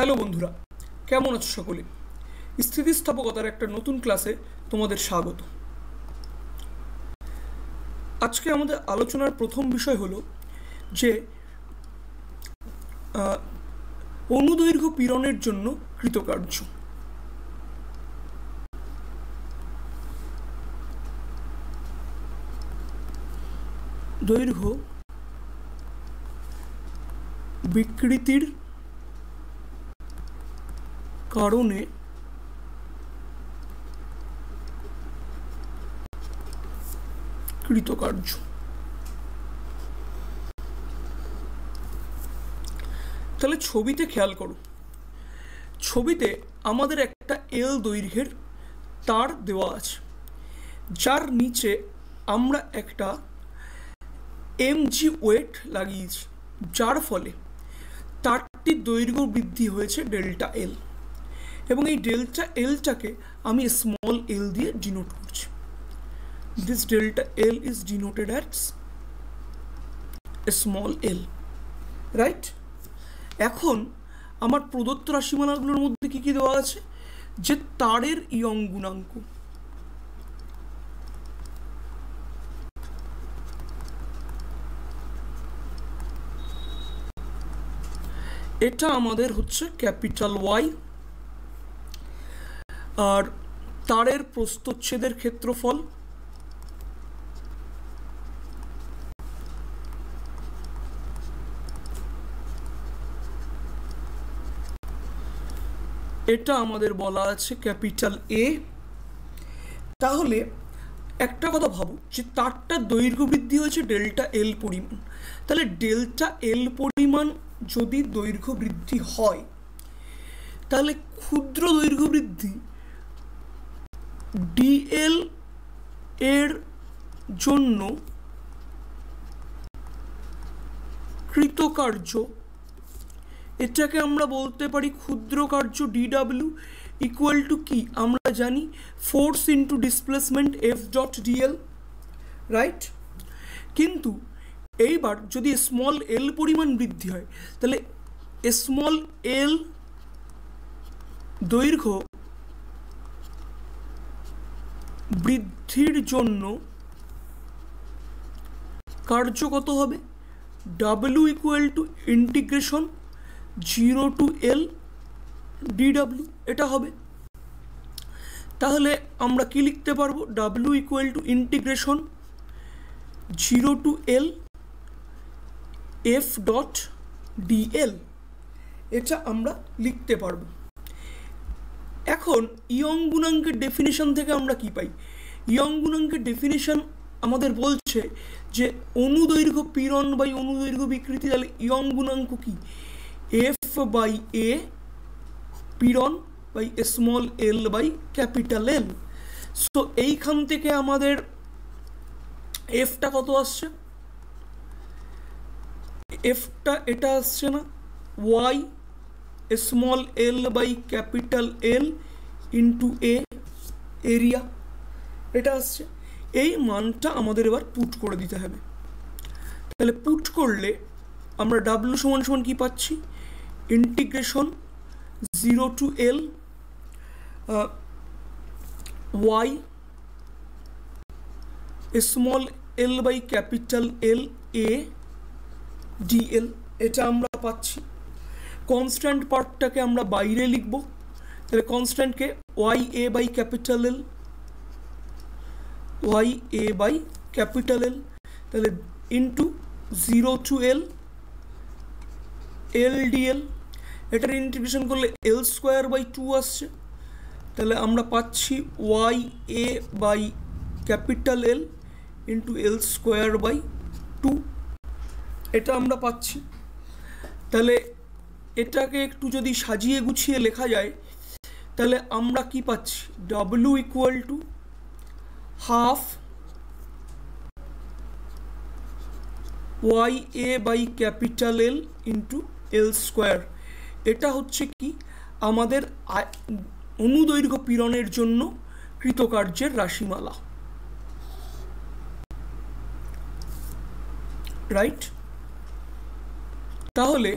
Hello বন্ধুরা, কেমন আছো সকলে? স্থিতিস্থাপকতার একটা নতুন ক্লাসে তোমাদের স্বাগত। আজকে আমাদের আলোচনার প্রথম বিষয় হলো যে অনুদৈর্ঘ্য পীড়নের জন্য কৃতকার্য। দৈর্ঘ্য বিকৃতির কারণে কৃতকার্য। তাহলে ছবিতে খেয়াল করো, ছবিতে আমাদের একটা এল দৈর্ঘ্যের তার দেওয়া আছে, যার নিচে আমরা একটা এমজি ওয়েট লাগিয়েছি, যার ফলে তারটির দৈর্ঘ্য বৃদ্ধি হয়েছে ডেল্টা এল, এবং এই ডেল্টা এলটাকে আমি স্মল এল দিয়ে ডিনোট করছি। This delta L is denoted as small L, right? এখন আমার প্রদত্ত রাশিমালাগুলোর মধ্যে কি কি দেওয়া আছে? যে তারের ইয়ং গুণাঙ্ক, এটা আমাদের হচ্ছে ক্যাপিটাল ওয়াই, আর তারের প্রস্থচ্ছেদের ক্ষেত্রফল এটা আমাদের বলা আছে ক্যাপিটাল এ। তাহলে একটা কথা ভাবো, যে তারটার দৈর্ঘ্য বৃদ্ধি হয়েছে ডেল্টা এল পরিমাণ, তাহলে ডেল্টা এল পরিমাণ যদি দৈর্ঘ্য বৃদ্ধি হয়, তাহলে ক্ষুদ্র দৈর্ঘ্য বৃদ্ধি ডিএল এর জন্য কৃতকার্য, এটাকে আমরা বলতে পারি ক্ষুদ্র কার্য ডিডাব্লিউ ইকুয়াল টু কি? আমরা জানি force into displacement F dot DL, right? কিন্তু এইবার যদি স্মল এল পরিমাণ বৃদ্ধি হয়, তাহলে স্মল এল দৈর্ঘ্য বৃদ্ধির জন্য কার্য কত হবে? W equal to integration 0 to L d W, এটা হবে। তাহলে আমরা কি লিখতে পারবো? W equal to integration 0 to L F dot DL, এটা আমরা লিখতে পারবো। এখন ইয়ং গুণাঙ্কের ডেফিনিশন থেকে আমরা কি পাই? ইয়ং গুণাঙ্কের ডেফিনিশন আমাদের বলছে যে অনুদৈর্ঘ্য পীড়ন বাই অনুদৈর্ঘ্য বিকৃতি, তাহলে ইয়ং গুণাঙ্ক কি? এফ বাই এ পীড়ন by small L by capital L. So এইখান থেকে আমাদের এফটা কত আসছে? এফটা এটা আসছে না, Y small L by capital L into A area, এটা আসছে। এই মানটা আমাদের এবার পুট করে দিতে হবে। তাহলে পুট করলে আমরা ডাব্লিউ সমান সমান কি পাচ্ছি? Integration 0 to L Y small L by capital L A dl, এটা আমরা পাচ্ছি। কনস্ট্যান্ট পার্টটাকে আমরা বাইরে লিখব, তাহলে কনস্ট্যান্টকে Y A by capital L, Y A by capital L, তাহলে into 0 to L L dl, এটার ইন্টিগ্রেশন করলে এল স্কোয়ার বাই 2 আসছে। তাহলে আমরা পাচ্ছি Y A by capital L into L square by 2, এটা আমরা পাচ্ছি। তাহলে এটাকে একটু যদি সাজিয়ে গুছিয়ে লেখা যায়, তাহলে আমরা কি পাচ্ছি? W equal to half Y A by capital L into L square, এটা হচ্ছে কি আমাদের অনুদৈর্ঘ্য পীড়নের জন্য কৃতকার্যের রাশিমালা, রাইট? তাহলে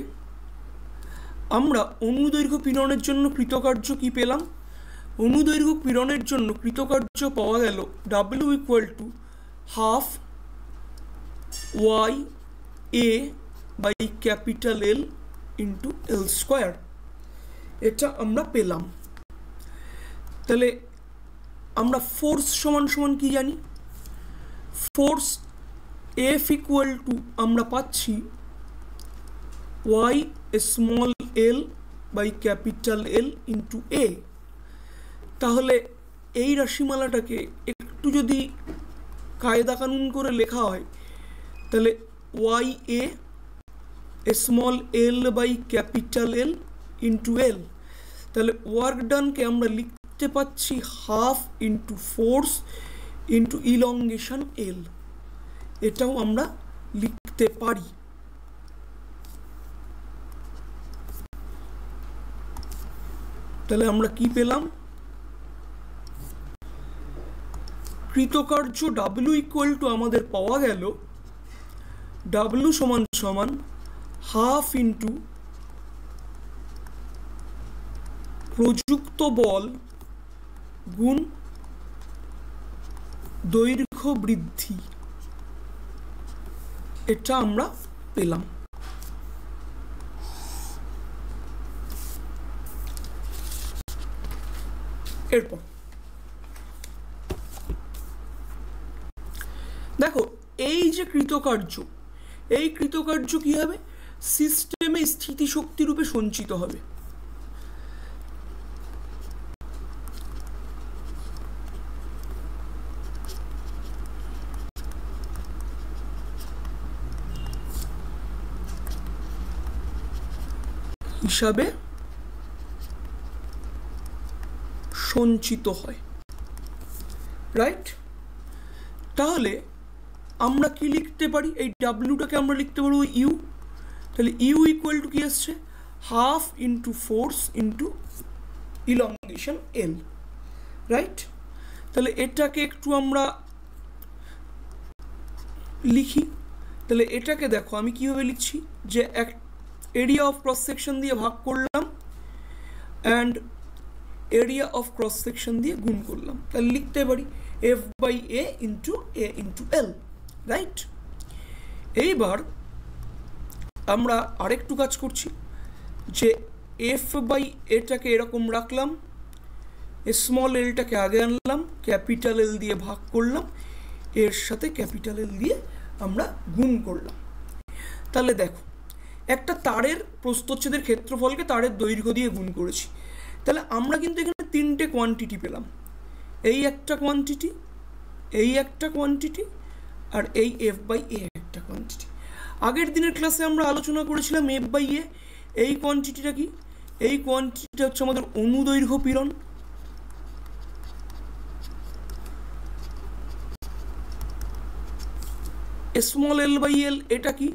আমরা অনুদৈর্ঘ্য পীড়নের জন্য কৃতকার্য কি পেলাম? অনুদৈর্ঘ্য পীড়নের জন্য কৃতকার্য পাওয়া গেল W equal to half Y A by capital L into L square, এটা আমরা পেলাম। তাহলে আমরা ফোর্স সমান সমান কি জানি? ফোর্স এফ ইকুয়াল টু আমরা পাচ্ছি Y small L by capital L into A. তাহলে এই রাশিমালাটাকে একটু যদি কায়দা কানুন করে লেখা হয় তাহলে Y A small L by capital L into L, তাহলে ওয়ার্ক ডানকে আমরা লিখতে পাচ্ছি half into force into elongation L, এটাও আমরা লিখতে পারি। তাহলে আমরা কি পেলাম? কৃতকার্য W ইকুয়াল টু আমাদের পাওয়া গেল W সমান সমান হাফ ইন্টু প্রযুক্ত বল গুণ দৈর্ঘ্য বৃদ্ধি, এটা আমরা পেলাম। এরপর দেখো এই যে কৃতকার্য, এই কৃতকার্য কি হবে? সিস্টেমে স্থিতিশক্তি রূপে সঞ্চিত হবে। হিসাবে সঞ্চিত হয়, রাইট? তাহলে আমরা কি লিখতে পারি? এই ডাব্লিউটাকে আমরা লিখতে পারবো ইউ। তাহলে ইউ ইকুয়াল টু কি আসছে? Half into force into elongation L, right? তাহলে এটাকে একটু আমরা লিখি। তাহলে এটাকে দেখো আমি কিভাবে লিখছি, যে এক এরিয়া অফ ক্রস সেকশন দিয়ে ভাগ করলাম and area of cross section দিয়ে গুণ করলাম, তাহলে লিখতে পারি F by A into L, right? এইবার আমরা আরেকটু কাজ করছি, যে এফ বাই এটাকে এরকম রাখলাম, স্মল এলটাকে আগে আনলাম, ক্যাপিটাল এল দিয়ে ভাগ করলাম, এর সাথে ক্যাপিটাল এল দিয়ে আমরা গুণ করলাম। তাহলে দেখো একটা তারের প্রস্থচ্ছেদের ক্ষেত্রফলকে তারের দৈর্ঘ্য দিয়ে গুণ করেছি। তাহলে আমরা কিন্তু এখানে তিনটে কোয়ান্টিটি পেলাম, এই একটা কোয়ান্টিটি, এই একটা কোয়ান্টিটি, আর এই এফ বাই এ একটা কোয়ান্টিটি। আগের দিনের ক্লাসে আমরা আলোচনা করেছিলাম এফ বাই এ, এই কোয়ান্টিটিটা কি? এই কোয়ান্টিটিটা হচ্ছে আমাদের অনুদৈর্ঘ্য পীড়ন। স্মল এল বাই এল এটা কি?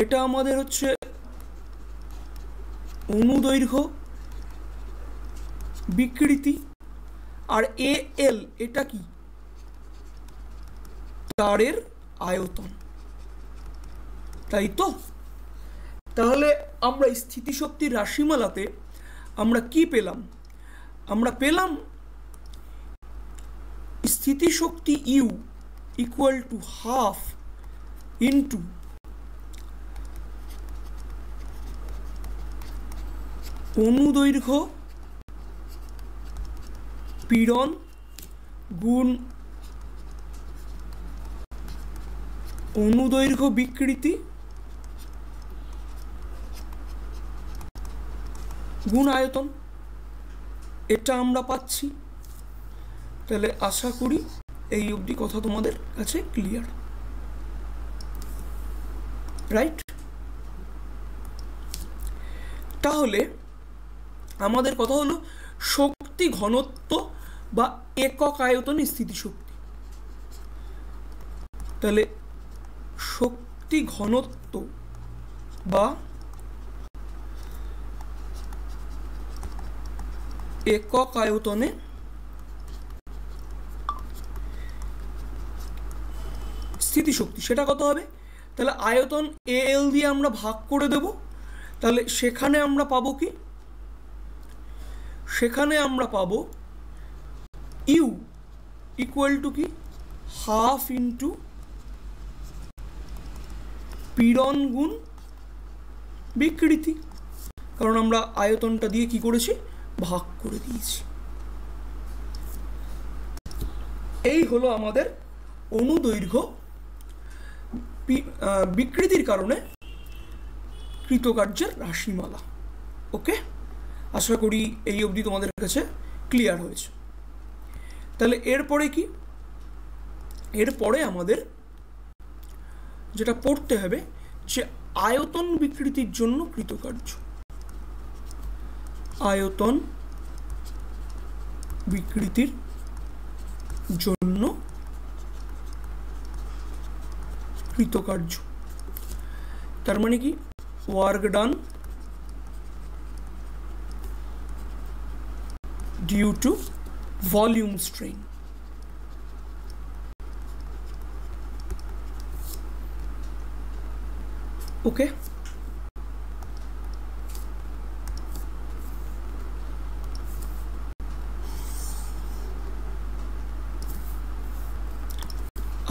এটা আমাদের হচ্ছে অনুদৈর্ঘ্য বিকৃতি। আর এ এল এটা কি? তারের আয়তন, তাই তো? তাহলে আমরা স্থিতিশক্তির রাশিমালাতে আমরা কি পেলাম? আমরা পেলাম স্থিতিশক্তি U equal to half into অনুদৈর্ঘ্য পীড়ন গুণ অনুদৈর্ঘ্য বিকৃতি গুণ আয়তন, এটা আমরা পাচ্ছি। তাহলে আশা করি এই অবধি কথা তোমাদের কাছে ক্লিয়ার, রাইট? তাহলে আমাদের কথা হলো শক্তি ঘনত্ব বা একক আয়তনে স্থিতিশক্তি। তাহলে শক্তি ঘনত্ব বা একক আয়তনে স্থিতিশক্তি, সেটা কত হবে? তাহলে আয়তন এ এল দিয়ে আমরা ভাগ করে দেব, তাহলে সেখানে আমরা পাবো কি, সেখানে আমরা পাবো ইউ ইকুয়াল টু কি হাফ ইন্টু পীড়ন গুণ বিকৃতি, কারণ আমরা আয়তনটা দিয়ে কি করেছি, ভাগ করে দিয়েছি। এই হলো আমাদের অনুদৈর্ঘ্য বিকৃতির কারণে কৃতকার্যের রাশিমালা। ওকে, আশা করি এই অবধি তোমাদের কাছে ক্লিয়ার হয়েছে। তাহলে এরপরে কি, এরপরে আমাদের যেটা পড়তে হবে যে আয়তন বিকৃতির জন্য কৃতকার্য, আয়তন বিকৃতির জন্য কৃতকার্য, তার মানে কি work done due to volume strain. Okay,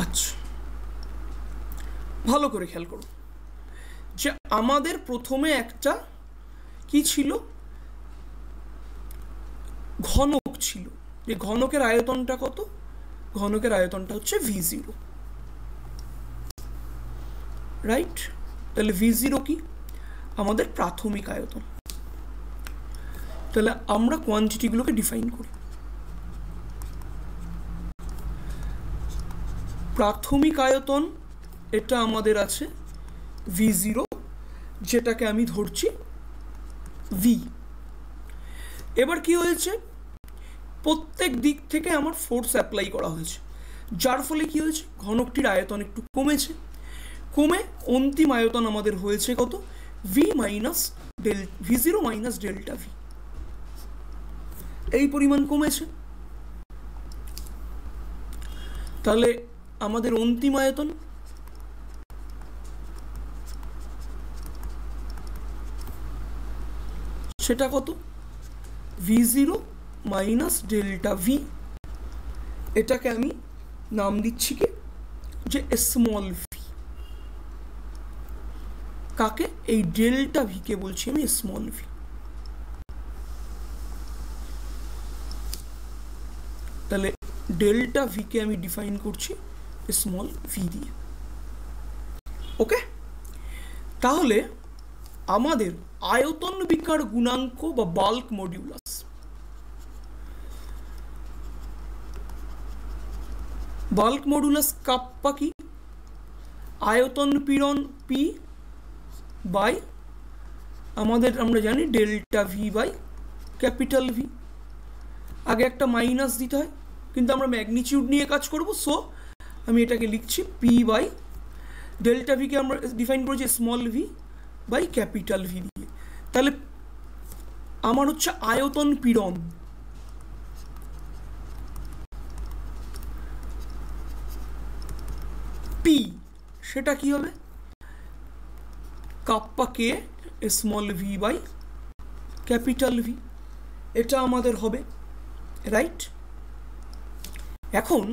আচ্ছা ভালো করে খেয়াল করো যে আমাদের প্রথমে একটা কি ছিল, ঘনক ছিল, যে ঘনকের আয়তনটা কত, ঘনকের আয়তনটা হচ্ছে V0, রাইট। তাহলে V0 কি আমাদের প্রাথমিক আয়তন। তাহলে আমরা কোয়ান্টিটিগুলোকে ডিফাইন করি। প্রাথমিক আয়তন এটা আমাদের আছে V0, যেটাকে আমি ধরছি V। এবার কি হয়েছে, প্রত্যেক দিক থেকে আমার ফোর্স অ্যাপ্লাই করা হয়েছে, যার ফলে কি হয়েছে, ঘনকটির আয়তন একটু কমেছে, কমে অন্তিম আয়তন আমাদের হয়েছে কত, V0 মাইনাস ডেল্টা V, এই পরিমাণ কমেছে। তাহলে আমাদের অন্তিম আয়তন সেটা কত, V0 মাইনাস ডেল্টা V। এটাকে আমি নাম দিচ্ছি কি, যে স্মল v। কাকে, এই ডেল্টা V কে বলছি আমি স্মল v। তাহলে ডেল্টা V কে আমি ডিফাইন করছি স্মল v দিয়ে। ওকে, তাহলে আমাদের আয়তন বিকার গুণাঙ্ক বা bulk modulus, bulk modulus kappa কি, আয়তন পীড়ন P বাই আমাদের আমরা জানি delta V by capital V। আগে একটা মাইনাস দিতে হয়, কিন্তু আমরা ম্যাগনিটিউড নিয়ে কাজ করব, সো আমি এটাকে লিখছি P বাই ডেল্টা V কে আমরা ডিফাইন করেছি small v by capital V দিয়ে। তাহলে আমার হচ্ছে আয়তন পীড়ন P, সেটা কি হবে, kappa K small v by capital V, এটা আমাদের হবে, রাইট। এখন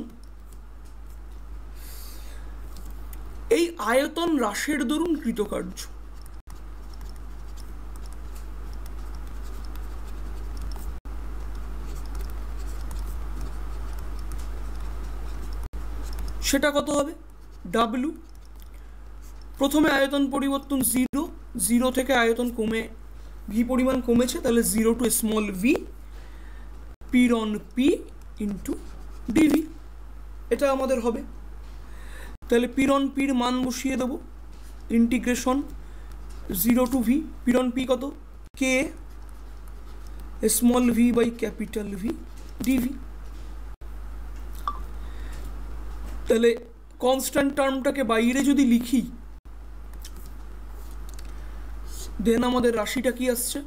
এই আয়তন হ্রাসের দরুন কৃতকার্য, সেটা কত হবে, W। প্রথমে আয়তন পরিবর্তন 0, 0 থেকে আয়তন কমে V পরিমাণ কমেছে, তাহলে 0 টু স্মল v পীড়ন P ইন্টু dV, এটা আমাদের হবে। তাহলে পীড়ন Pর মান বসিয়ে দেবো, ইন্টিগ্রেশন 0 টু V, পীড়ন P কত, K small v by capital V dV। তাহলে কনস্ট্যান্ট টার্মটাকে বাইরে যদি লিখি, দেন আমাদের রাশিটা কি আসছে,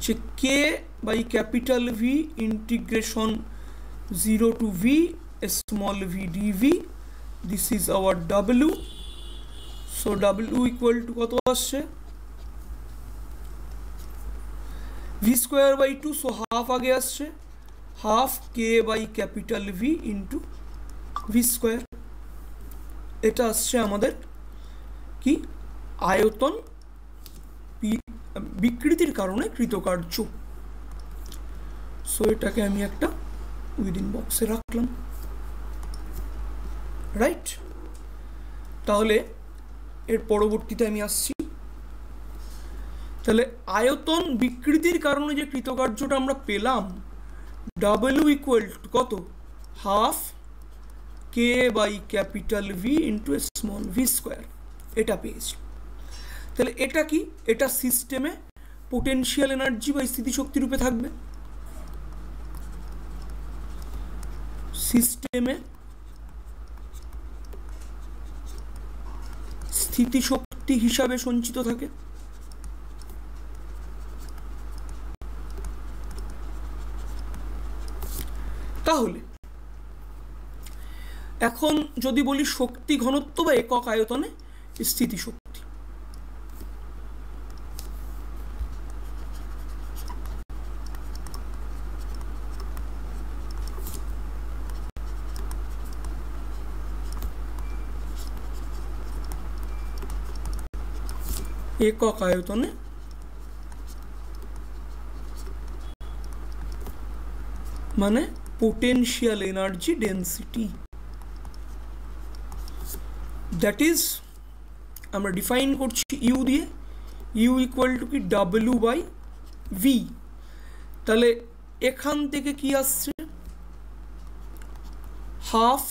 যে K by capital V integration 0 to V small v dV, this is our W। So W equal to কত আসছে, V square by two, so half আগে আসছে, half K by capital V into V square. এটা আসছে আমাদের কি আয়তন বিকৃতির কারণে কৃতকার্য। সো এটাকে আমি একটা উইদিন বক্সে রাখলাম, রাইট। তাহলে এর পরবর্তীতে আমি আসছি। তাহলে আয়তন বিকৃতির কারণে যে কৃতকার্যটা আমরা পেলাম, ডাব্লিউ ইকুয়াল টু কত, half K by capital V into small V square, এটা পেয়েছি। তাহলে এটা কি, এটা সিস্টেমে পোটেনশিয়াল এনার্জি বা স্থিতিশক্তি রূপে থাকবে, সিস্টেমে স্থিতিশক্তি হিসাবে সঞ্চিত থাকে। তাহলে এখন যদি বলি শক্তি ঘনত্ব বা একক আয়তনে স্থিতিশক্তি, একক আয়তনে মানে potential energy density, that is আমরা ডিফাইন করছি ইউ দিয়ে, ইউ ইকুয়াল টু কি ডাব্লিউ বাই ভি। তাহলে এখান থেকে কি আসছে, half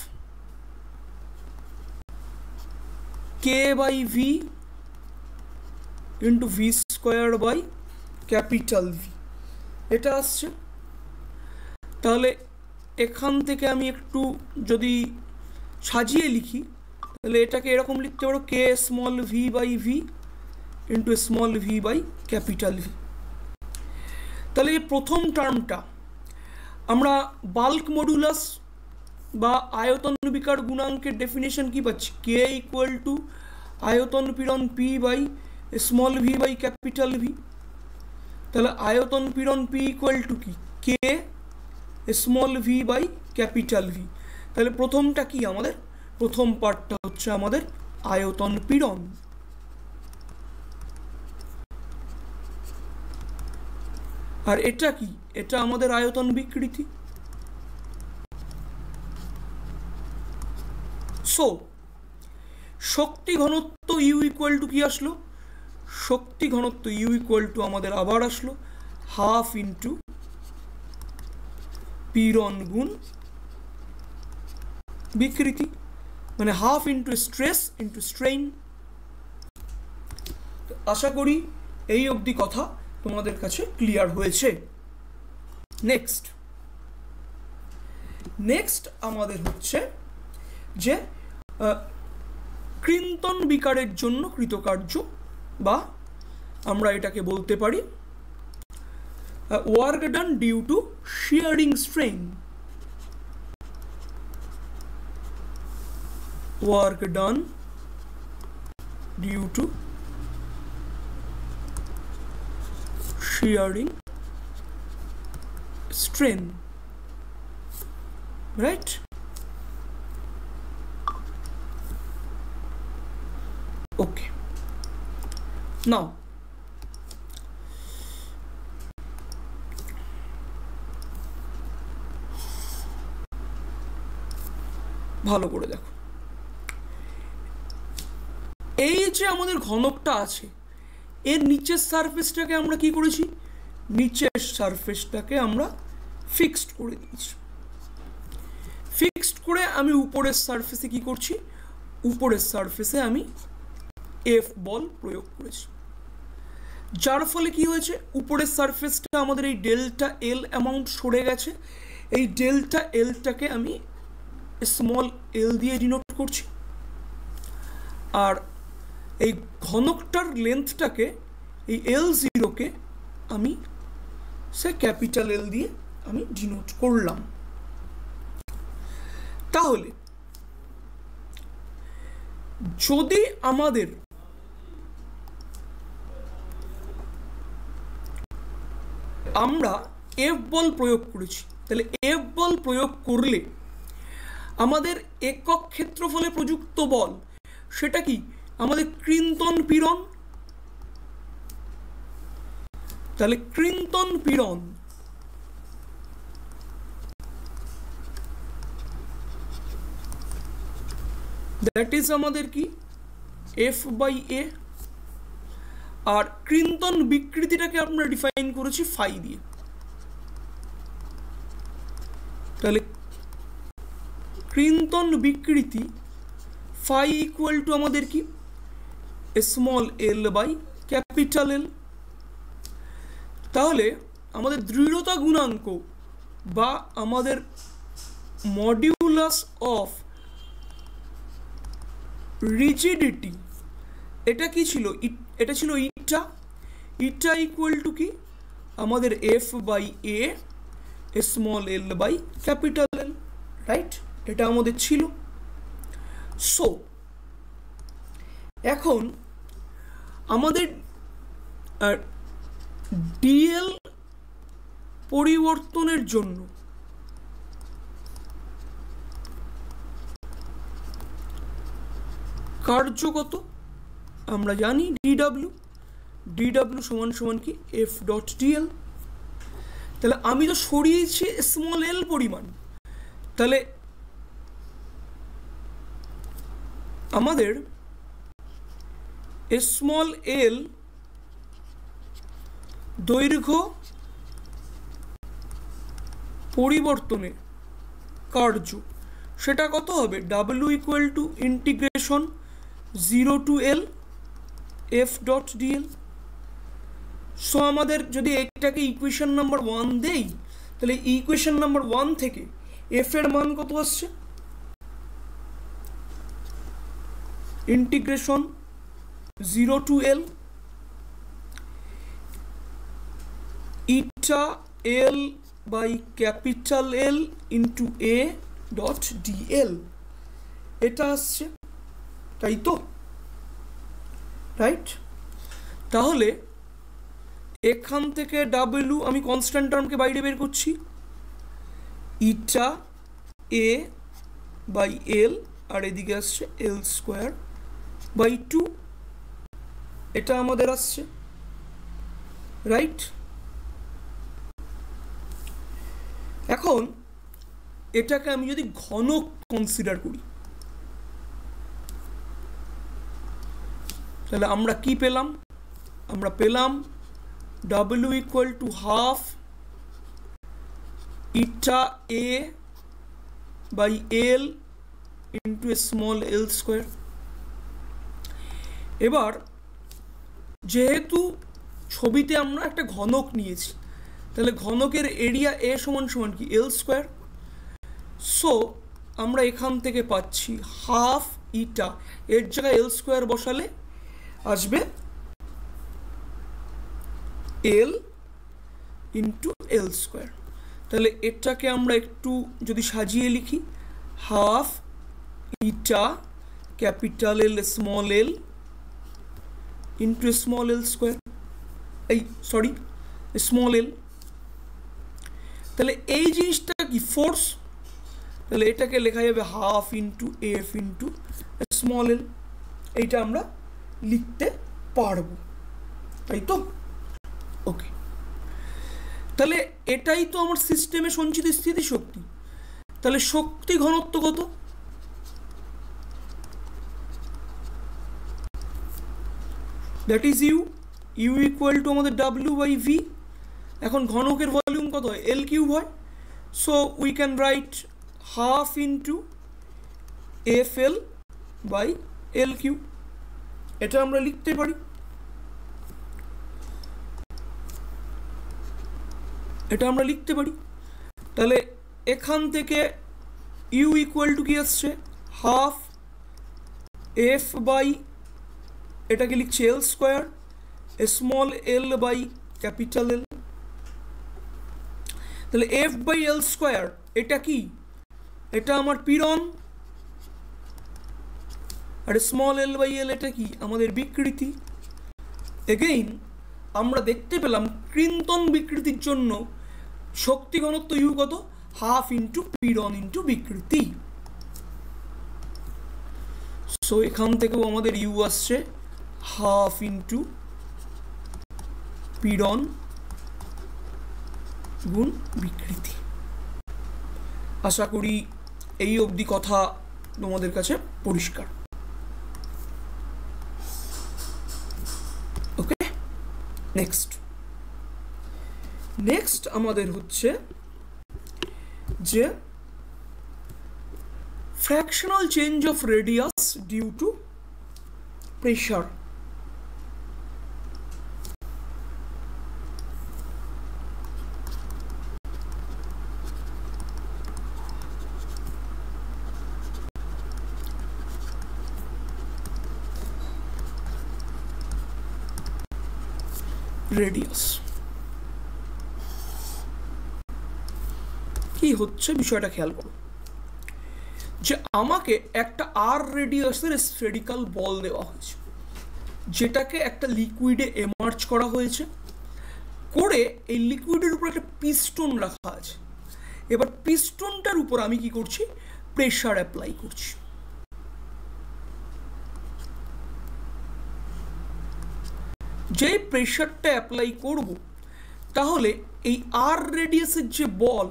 K by V into V square by capital V, এটা আসছে। তাহলে এখান থেকে আমি একটু যদি সাজিয়ে লিখি, তাহলে এটাকে এরকম লিখতে পারো, K small V by V into small V by capital V. তাহলে এই প্রথম টার্মটা আমরা বাল্ক মডুলাস বা আয়তন বিকার গুণাঙ্কের ডেফিনেশন কি পাচ্ছি, কে ইকুয়াল টু আয়তন পীড়ন P by small V by capital V. তাহলে আয়তন পীড়ন পি ইকুয়াল টু কি, K small V by capital V. তাহলে প্রথমটা কি, আমাদের প্রথম পার্টটা হচ্ছে আমাদের আয়তন পীড়ন, আর এটা কি, এটা আমাদের আয়তন বিকৃতি। সো শক্তি ঘনত্ব ইউ ইকুয়াল টু কি আসলো, শক্তি ঘনত্ব ইউ ইকুয়াল টু আমাদের আবার আসলো হাফ ইন্টু পীড়ন গুণ বিকৃতি, মানে half into stress into strain. আশা করি এই অবধি কথা তোমাদের কাছে ক্লিয়ার হয়েছে। নেক্সট আমাদের হচ্ছে যে ক্রিন্তন বিকারের জন্য কৃতকার্য, বা আমরা এটাকে বলতে পারি work done due to shearing strain, work done due to shearing strain, right? Okay, now ভালো করে দেখো, এই যে আমাদের ঘনকটা আছে এর নিচের সারফেসটাকে আমরা কি করেছি, নিচের সারফেসটাকে আমরা ফিক্সড করে দিয়েছি। ফিক্সড করে আমি উপরের সারফেসে কি করছি, উপরের সারফেসে আমি এফ বল প্রয়োগ করেছি, যার ফলে কি হয়েছে, উপরের সারফেসটা আমাদের এই ডেল্টা এল অ্যামাউন্ট সরে গেছে। এই ডেল্টা এলটাকে আমি স্মল এল দিয়ে ডিনোট করছি, আর এই ঘনকটার লেন্থটাকে, এই এল জিরোকে আমি সে ক্যাপিটাল এল দিয়ে আমি ডিনোট করলাম। তাহলে যদি আমাদের আমরা এফ বল প্রয়োগ করেছি, তাহলে এফ বল প্রয়োগ করলে আমাদের একক ক্ষেত্রফলে প্রযুক্ত বল সেটা কি আমাদের কৃন্তন পীড়ন। তাহলে কৃন্তন পীড়ন দ্যাট ইজ আমাদের কি এফ বাই এ। আর কৃন্তন বিকৃতিটাকে আমরা ডিফাইন করেছি ফাই দিয়ে। তাহলে কৃন্তন বিকৃতি ফাই ইকুয়াল টু আমাদের কি small L by capital L. তাহলে আমাদের দৃঢ়তা গুণাঙ্ক বা আমাদের মডিউলাস অফ রিজিডিটি এটা কি ছিল, এটা ছিল ইটা। ইটা ইকুয়াল টু কি আমাদের F by A small L by capital L, right? এটা আমাদের ছিল। সো এখন আমাদের ডিএল পরিবর্তনের জন্য কার্য কত আমরা জানি, ডিডাব্লিউ। ডিডাব্লিউ সমান সমান কি এফ ডট ডিএল। তাহলে আমি তো সরিয়েছি স্মল এল পরিমাণ, তাহলে আমাদের স্মল এল দৈর্ঘ্য পরিবর্তনের কার্য সেটা কত হবে, W equal to integration 0 to L F dot DL. So আমাদের যদি এটাকে ইকুয়েশন নাম্বার 1 দেই, তাহলে ইকুয়েশন নাম্বার 1 থেকে এফ এর মান কত আসছে, integration 0 to L eta L by capital L into A dot DL, এটা আসছে, তাই তো, রাইট? তাহলে এখান থেকে ডাব্লিউ আমি কনস্ট্যান্ট টার্মকে বাইরে বের করছি, ইটা এ বাই এল আর এদিকে আসছে এল স্কোয়ার বাই 2, এটা আমাদের আসছে, রাইট? এখন এটাকে আমি যদি ঘনক কনসিডার করি, তাহলে আমরা কি পেলাম, আমরা পেলাম W equal to half eta A by L into small L square. এবার যেহেতু ছবিতে আমরা একটা ঘনক নিয়েছি, তাহলে ঘনকের এরিয়া এ সমান সমান কি এল স্কোয়ার। সো আমরা এখান থেকে পাচ্ছি হাফ ইটা, এর জায়গায় এল স্কোয়ার বসালে আসবে এল ইন্টু এল স্কোয়ার। তাহলে এটাকে আমরা একটু যদি সাজিয়ে লিখি, half eta capital L small L into small L square, এই সরি স্মল এল। তাহলে এই জিনিসটা কি ফোর্স, তাহলে এটাকে লেখা যাবে half into F into small L, এইটা আমরা লিখতে পারবো, তাই তো? ওকে, তাহলে এটাই তো আমার সিস্টেমে সঞ্চিত স্থিতিশক্তি। তাহলে শক্তি ঘনত্ব কত, that is U. U equal to আমাদের ডাব্লিউ বাই ভি। এখন ঘনকের ভলিউম কত হয়, এল কিউব হয়। So we can write half into F L by L cube, এটা আমরা লিখতে পারি। এটা আমরা লিখতে পারি। তাহলে এখান থেকে ইউ ইকুয়াল টু কি আসছে, হাফ এফ বাই এটাকে লিখছে L square small L by capital L. তাহলে এফ বাই এল স্কোয়ার এটা কি, এটা আমার পীড়ন, আর স্মল এল বাই এল এটা কি আমাদের বিকৃতি। এগেইন আমরা দেখতে পেলাম ক্রিন্তন বিকৃতির জন্য শক্তি ঘনত্ব ইউ কত, হাফ ইন্টু পীড়ন ইন্টু বিকৃতি। সো এখান থেকেও আমাদের ইউ আসছে হাফ ইন্টু পীড়ন গুণ বিকৃতি। আশা করি এই অবধি কথা তোমাদের কাছে পরিষ্কার। ওকে, নেক্সট আমাদের হচ্ছে যে fractional change of radius due to pressure। Radius কি হচ্ছে বিষয়টা খেয়াল করো, যে আমাকে একটা আর রেডিয়াসের স্ফেরিক্যাল বল দেওয়া হয়েছে, যেটাকে একটা লিকুইডে এমার্জ করা হয়েছে, করে এই লিকুইডের উপর একটা পিস্টন রাখা আছে। এবার পিস্টনটার উপর আমি কি করছি, প্রেশার অ্যাপ্লাই করছি। যে প্রেশারটা অ্যাপ্লাই করব, তাহলে এই আর রেডিয়াসের যে বল,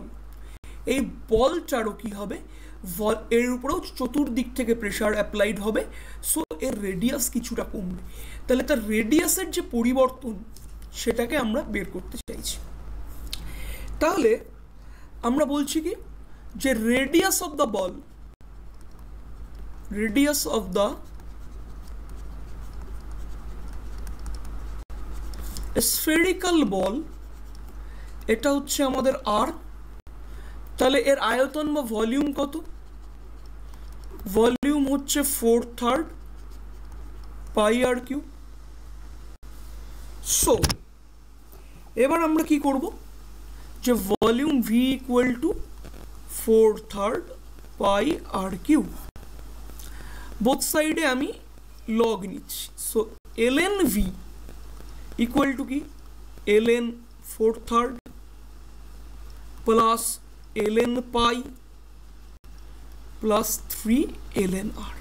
এই বলটারও কি হবে, এর উপরেও চতুর্দিক থেকে প্রেশার অ্যাপ্লাইড হবে। সো এর রেডিয়াস কিছুটা কমবে। তাহলে তার রেডিয়াসের যে পরিবর্তন, সেটাকে আমরা বের করতে চাইছি। তাহলে আমরা বলছি কি, যে radius of the ball, radius of the spherical ball, এটা হচ্ছে আমাদের আর। তাহলে এর আয়তন বা ভলিউম কত, ভলিউম হচ্ছে 4/3 পাই আর কিউ। সো এবার আমরা কি করব, যে volume V equal to 4/3 pi R cube, both সাইডে আমি লগ নিচ্ছি। So ln V equal to কি, ln 4/3 plus ln pi plus 3 ln R.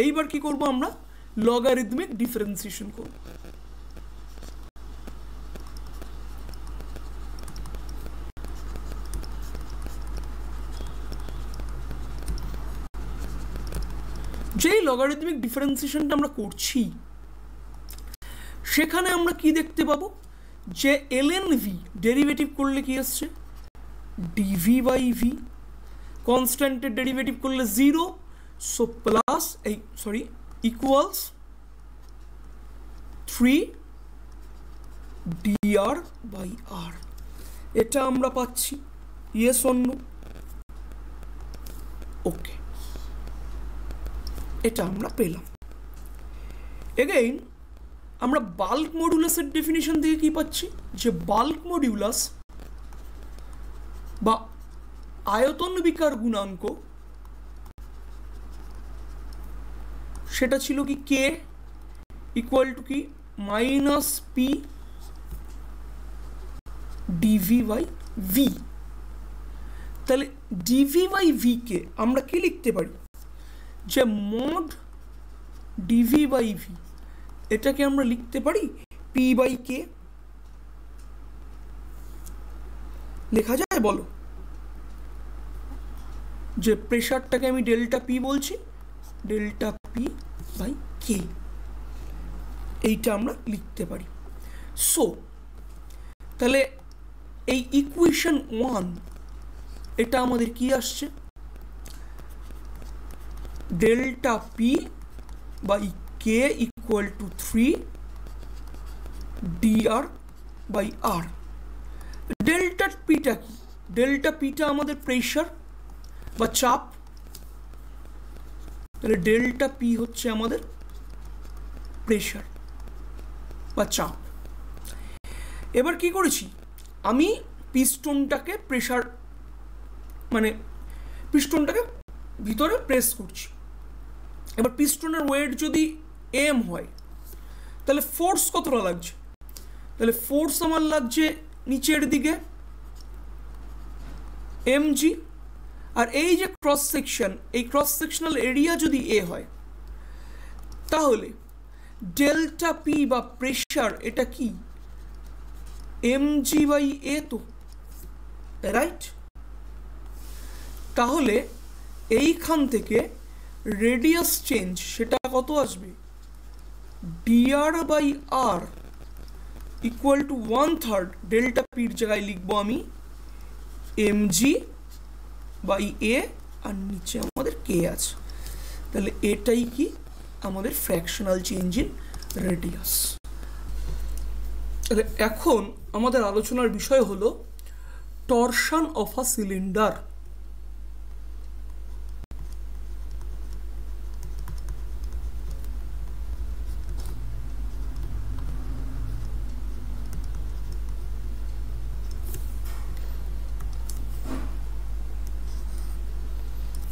এইবার কি করব, আমরা লগারিদমিক ডিফারেন্সিয়েশন করব। যেই লগারিদমিক ডিফারেন্সিয়েশনটা আমরা করছি, সেখানে আমরা কি দেখতে পাবো, যে ln v ডেরিভেটিভ করলে কি আসছে, dv বাই v, কনস্ট্যান্টের ডেরিভেটিভ করলে 0। So plus equals 3 dr by r। এটা আমরা পাচ্ছি, ইয়েস অর নো? ওকে, এটা আমরা পেলাম। এগেইন আমরা বাল্ক মডুলাসের ডেফিনিশন থেকে কি পাচ্ছি, যে বাল্ক মডিউলাস বা আয়তন বিকার গুণাঙ্ক, সেটা ছিল কি কে ইকুয়াল টু কি minus P dV by V. তাহলে ডিভি বাই ভি কে আমরা কি লিখতে পারি, যে মড ডিভি বাই ভি, এটাকে আমরা লিখতে পারি পি বাই কে। লেখা যায় বলো, যে প্রেশারটাকে আমি ডেল্টা পি বলছি, ডেল্টা পি বাই কে, এইটা আমরা লিখতে পারি। সো তাহলে এই ইকুয়েশন 1, এটা আমাদের কি আসছে, delta P by K equal to 3 dr by r। Delta পিটা কি, ডেল্টা পিটা আমাদের প্রেশার বা চাপ, তাহলে ডেল্টা পি হচ্ছে আমাদের প্রেশার বা চাপ। এবার কি করেছি, আমি পিস্টনটাকে প্রেশার, মানে পিস্টনটাকে ভিতরে প্রেস করছি। এবার পিস্টনের ওয়েট যদি এম হয়, তাহলে ফোর্স কতটা লাগছে, তাহলে ফোর্স আমার লাগছে নিচের দিকে mg, আর এই যে ক্রস সেকশন, এই ক্রস সেকশনাল এরিয়া যদি এ হয় তাহলে ডেল্টা পি বা প্রেশার এটা কি mg বাই এ, তো রাইট। তাহলে এইখান থেকে রেডিয়াস চেঞ্জ সেটা কত আসবে, dr by r equal to 1/3 delta পির জায়গায় লিখবো আমি mg বাই এ, আর নিচে আমাদের কে আছে। তাহলে এটাই কি আমাদের ফ্র্যাকশনাল চেঞ্জ ইন রেডিয়াস। তাহলে এখন আমাদের আলোচনার বিষয় হলো টরশন অফ আ সিলিন্ডার।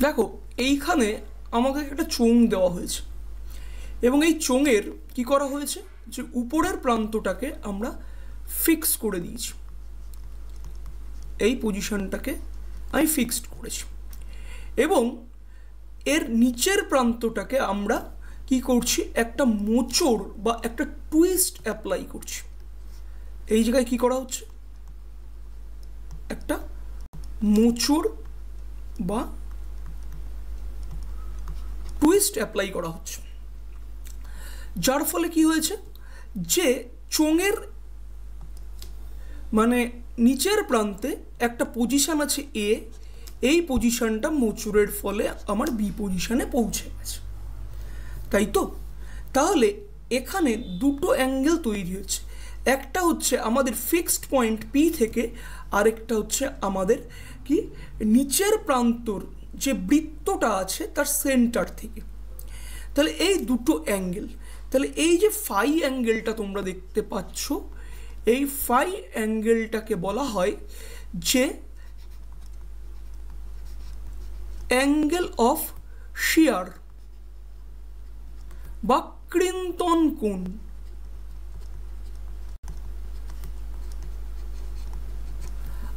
দেখো এইখানে আমাকে একটা চোঙ দেওয়া হয়েছে এবং এই চোঙের কি করা হয়েছে যে উপরের প্রান্তটাকে আমরা ফিক্স করে দিয়েছি, এই পজিশনটাকে আমি ফিক্সড করেছি, এবং এর নিচের প্রান্তটাকে আমরা কি করছি একটা মোচড় বা একটা টুইস্ট অ্যাপ্লাই করছি। এই জায়গায় কি করা হচ্ছে, একটা মোচড় বা টুইস্ট অ্যাপ্লাই করা হচ্ছে, যার ফলে কি হয়েছে যে চোঙের মানে নিচের প্রান্তে একটা পজিশন আছে এ, এই পজিশনটা মোচড়ের ফলে আমার বি পজিশনে পৌঁছে গেছে, তাই তো। তাহলে এখানে দুটো অ্যাঙ্গেল তৈরি হচ্ছে, একটা হচ্ছে আমাদের ফিক্সড পয়েন্ট পি থেকে, আরেকটা হচ্ছে আমাদের কি নিচের প্রান্তর যে বৃত্তটা আছে তার সেন্টার থেকে। তাহলে এই দুটো অ্যাঙ্গেল, তাহলে এই যে ফাই অ্যাঙ্গেলটা তোমরা দেখতে পাচ্ছ, এই ফাই অ্যাঙ্গেলটাকে বলা হয় যে অ্যাঙ্গেল অফ শিয়ার বা কৃন্তন কোণ।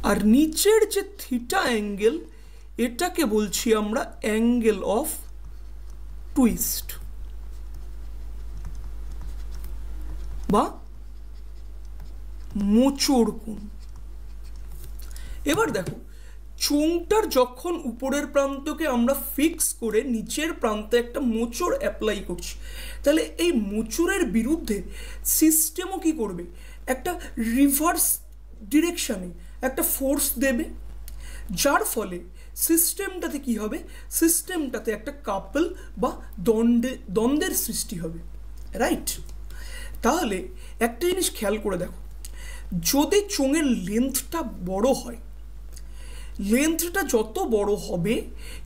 আর নিচের যে থিটা অ্যাঙ্গেল এটাকে বলছি আমরা অ্যাঙ্গেল অফ টুইস্ট বা মোচড় কোণ। এবার দেখো চোঙটার যখন উপরের প্রান্তকে আমরা ফিক্স করে নিচের প্রান্তে একটা মোচড় অ্যাপ্লাই করছি, তাহলে এই মোচড়ের বিরুদ্ধে সিস্টেমও কি করবে, একটা রিভার্স ডিরেকশনে একটা ফোর্স দেবে, যার ফলে সিস্টেমটাতে কি হবে, সিস্টেমটাতে একটা কাপল বা দ্বন্দ্বের সৃষ্টি হবে, রাইট। তাহলে একটা জিনিস খেয়াল করে দেখো, যদি চোঙের লেন্থটা বড় হয়, লেন্থটা যত বড় হবে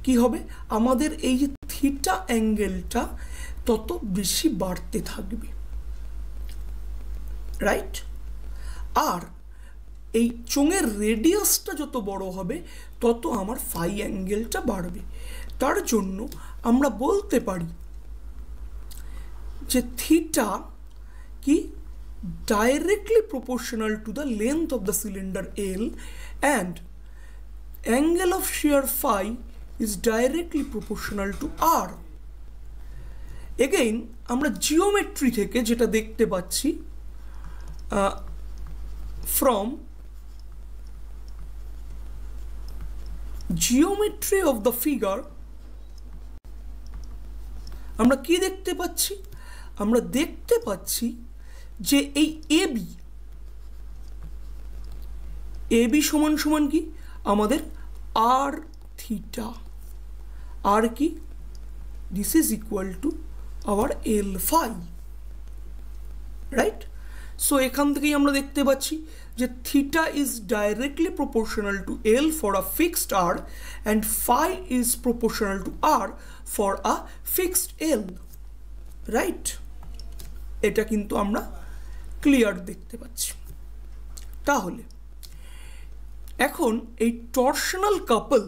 কি হবে, আমাদের এই যে থিটা অ্যাঙ্গেলটা তত বেশি বাড়তে থাকবে, রাইট। আর এই চোঙের রেডিয়াসটা যত বড় হবে তত আমার ফাই অ্যাঙ্গেলটা বাড়বে। তার জন্য আমরা বলতে পারি যে থিটা কি directly proportional to the length of the cylinder L, and angle of shear phi is directly proportional to R. Again আমরা জিওমেট্রি থেকে যেটা দেখতে পাচ্ছি, from geometry of the figure আমরা কি দেখতে পাচ্ছি, আমরা দেখতে পাচ্ছি যে এই এবি সমান সমান কি আমাদের আর থিটা, আর কি this is equal to our L phi, right. So এখান থেকেই আমরা দেখতে পাচ্ছি যে theta is directly proportional to L for a fixed R and phi is proportional to R for a fixed L, right. এটা কিন্তু আমরা ক্লিয়ার দেখতে পাচ্ছি। তাহলে এখন এই torsional couple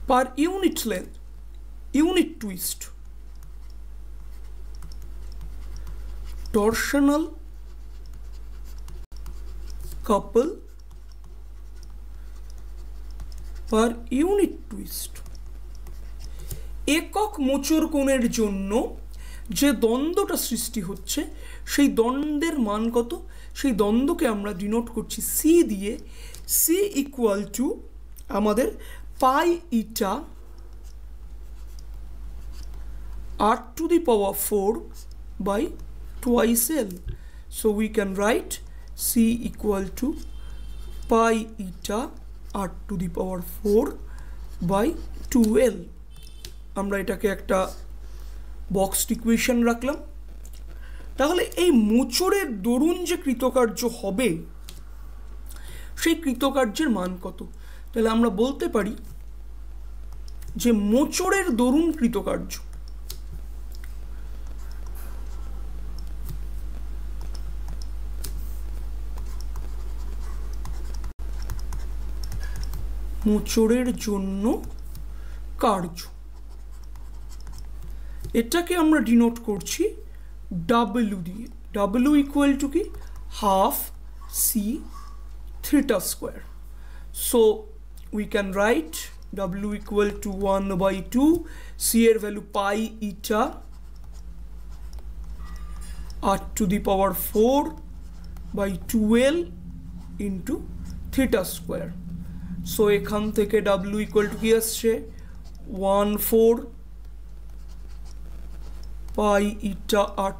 per unit length, unit twist torsional couple per unit twist। একক মোচড় কোণের জন্য যে দ্বন্দ্বটা সৃষ্টি হচ্ছে সেই দ্বন্দ্বের মান কত, সেই দ্বন্দ্বকে আমরা ডিনোট করছি সি দিয়ে। সি ইকুয়াল টু আমাদের পাই eta r⁴ by twice L. So we can write C equal to pi eta r⁴ by 2L। আমরা এটাকে একটা বক্সড ইকুয়েশন রাখলাম। তাহলে এই মোচড়ের দরুন যে কৃতকার্য হবে সেই কৃতকার্যের মান কত? তাহলে আমরা বলতে পারি যে মোচড়ের দরুন কৃতকার্য মোচড়ের জন্য কার্য, এটাকে আমরা ডিনোট করছি ডাব্লিউ দিয়ে। ডাব্লিউ ইকুয়াল টু কি half C theta square. So we can write W equal to 1/2, C এর value pi eta r⁴ by 2L into theta square. So এখান থেকে ডাব্লিউ ইকুয়াল টু কি আসছে 1/4 pi eta r⁴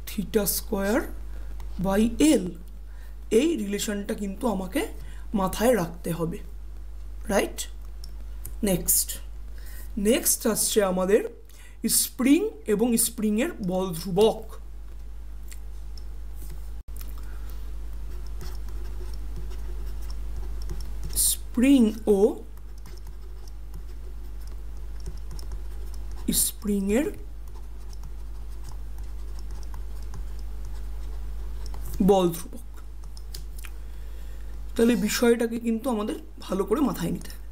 theta square by L. এই রিলেশনটা কিন্তু আমাকে মাথায় রাখতে হবে, রাইট? নেক্সট আসছে আমাদের স্প্রিং এবং স্প্রিংয়ের বল ধ্রুবক। স্প্রিং ও স্প্রিংয়ের বল ধ্রুবক। তাহলে বিষয়টাকে কিন্তু আমাদের ভালো করে মাথায় নিতে হবে।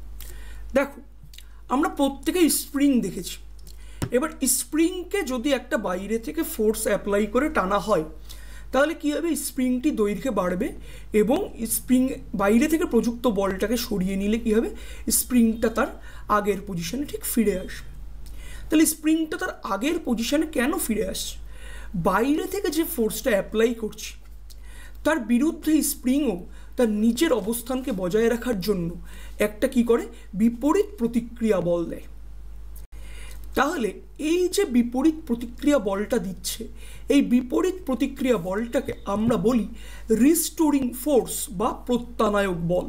দেখো আমরা প্রত্যেকেই স্প্রিং দেখেছি। এবার স্প্রিংকে যদি একটা বাইরে থেকে ফোর্স অ্যাপ্লাই করে টানা হয় তাহলে কী হবে, স্প্রিংটি দৈর্ঘ্যে বাড়বে এবং স্প্রিং বাইরে থেকে প্রযুক্ত বলটাকে সরিয়ে নিলে কী হবে, স্প্রিংটা তার আগের পজিশনে ঠিক ফিরে আসবে। তাহলে স্প্রিংটা তার আগের পজিশনে কেন ফিরে আসছে? বাইরে থেকে যে ফোর্সটা অ্যাপ্লাই করছি তার বিরুদ্ধে স্প্রিংও তার নিজের অবস্থানকে বজায় রাখার জন্য একটা কি করে, বিপরীত প্রতিক্রিয়া বল দেয়। তাহলে এই যে বিপরীত প্রতিক্রিয়া বলটা দিচ্ছে, এই বিপরীত প্রতিক্রিয়া বলটাকে আমরা বলি রিস্টোরিং ফোর্স বা প্রত্যানায়ক বল।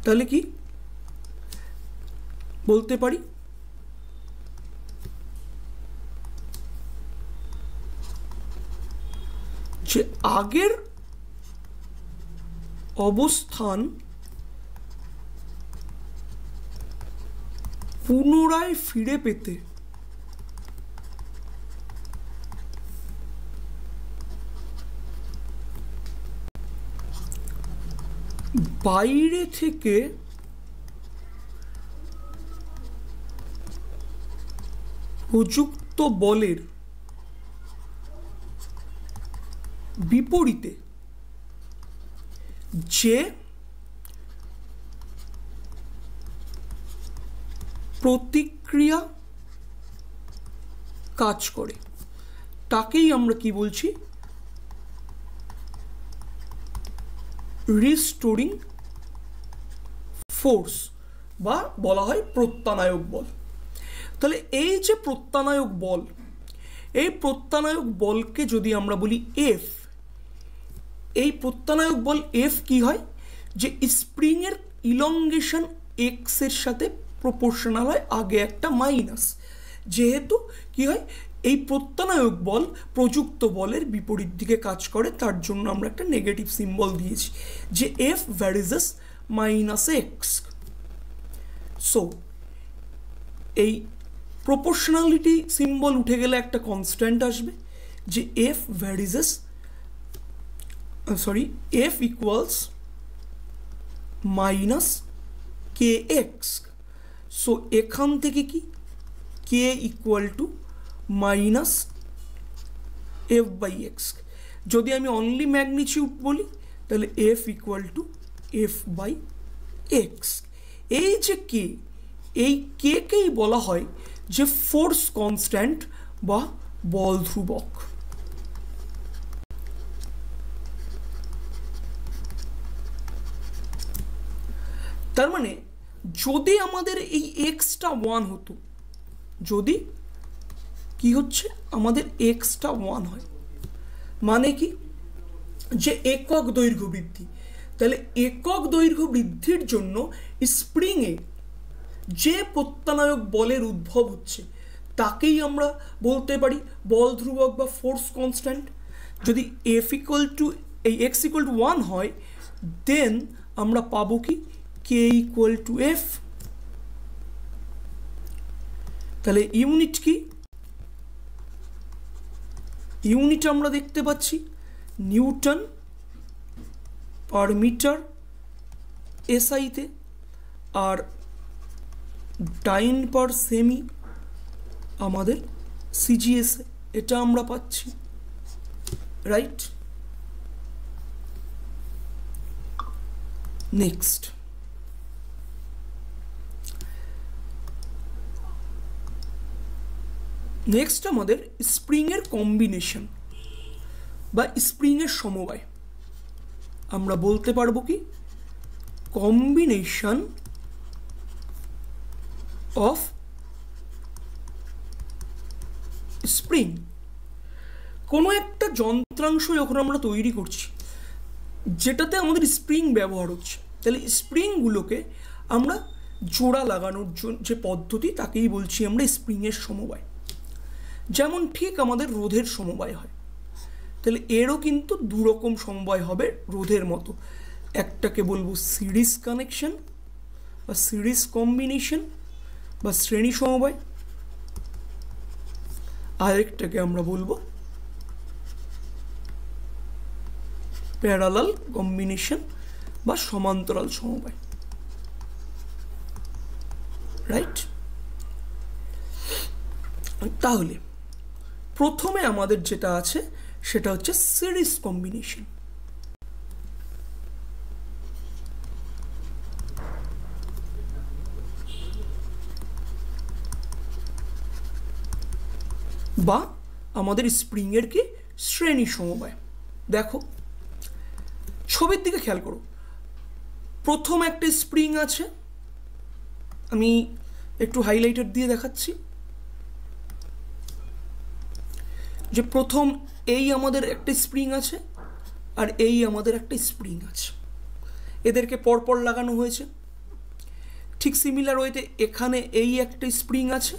তাহলে কি বলতে পারি, যে আগের অবস্থান পুনরায় ফিরে পেতে বাইরে থেকে প্রযুক্ত বলের বিপরীতে যে প্রতিক্রিয়া কাজ করে তাকেই আমরা কি বলছি, রিস্টোরিং ফোর্স বা বলা হয় প্রত্যানায়ক বল। তাহলে এই যে প্রত্যানায়ক বল, এই প্রত্যানায়ক বলকে যদি আমরা বলি এফ, এই প্রত্যানায়ক বল এফ কি হয়, যে স্প্রিংয়ের ইলংগেশন এক্স এর সাথে প্রপোর্শনাল হয়, আগে একটা মাইনাস। যেহেতু কি হয়, এই প্রত্যানায়ক বল প্রযুক্ত বলের বিপরীত দিকে কাজ করে, তার জন্য আমরা একটা নেগেটিভ সিম্বল দিয়েছি যে F varies as minus X. So এই প্রপোর্শনালিটি সিম্বল উঠে গেলে একটা কনস্ট্যান্ট আসবে যে F varies as F equals minus kx। So এখান থেকে কি k equal to minus F by X. যদি আমি অনলি ম্যাগনিটিউড বলি তাহলে F equal to F by X. এই যে কে, এই কেকেই বলা হয় যে ফোর্স কনস্ট্যান্ট বা বল ধ্রুবক। তার মানে যদি আমাদের এই এক্সটা 1 হতো, যদি কি হচ্ছে আমাদের এক্সটা 1 হয়, মানে কি যে একক দৈর্ঘ্য বৃদ্ধি, তাহলে একক দৈর্ঘ্য বৃদ্ধির জন্য স্প্রিংয়ে যে প্রত্যানায়ক বলের উদ্ভব হচ্ছে তাকেই আমরা বলতে পারি বল ধ্রুবক বা ফোর্স কনস্ট্যান্ট। যদি এফ ইকুয়াল টু এই এক্স ইকুয়াল টু 1 হয়, দেন আমরা পাবো কি কে ইকুয়াল টু এফ। তাহলে ইউনিট কি, ইউনিট আমরা দেখতে পাচ্ছি নিউটন পার মিটার এসআইতে, আর ডাইন পার সেমি আমাদের সিজিএসে, এটা আমরা পাচ্ছি, রাইট। নেক্সট আমাদের স্প্রিংয়ের কম্বিনেশন বা স্প্রিংয়ের সমবায়। আমরা বলতে পারবো কি কম্বিনেশন অফ স্প্রিং। কোনো একটা যন্ত্রাংশ যখন আমরা তৈরি করছি যেটাতে আমাদের স্প্রিং ব্যবহার হচ্ছে, তাহলে স্প্রিংগুলোকে আমরা জোড়া লাগানোর যে পদ্ধতি তাকেই বলছি আমরা স্প্রিংয়ের সমবায়। যেমন ঠিক আমাদের রোধের সমবায় হয়, তাহলে এরও কিন্তু দুরকম সমবায় হবে রোধের মতো। একটাকে বলবো সিরিজ কানেকশন বা সিরিজ কম্বিনেশন বা শ্রেণী সমবায়, আরেকটাকে আমরা বলবো প্যারালাল কম্বিনেশন বা সমান্তরাল সমবায়, রাইট। তাহলে প্রথমে আমাদের যেটা আছে সেটা হচ্ছে সিরিজ কম্বিনেশন। বা আমাদের স্প্রিংয়ের কি শ্রেণী সমবায়। দেখো ছবির দিকে খেয়াল করো, প্রথম একটা স্প্রিং আছে, আমি একটু হাইলাইটার দিয়ে দেখাচ্ছি যে প্রথম এই আমাদের একটা স্প্রিং আছে আর এই আমাদের একটা স্প্রিং আছে, এদেরকে পরপর লাগানো হয়েছে। ঠিক সিমিলার ওয়েতে এখানে এই একটা স্প্রিং আছে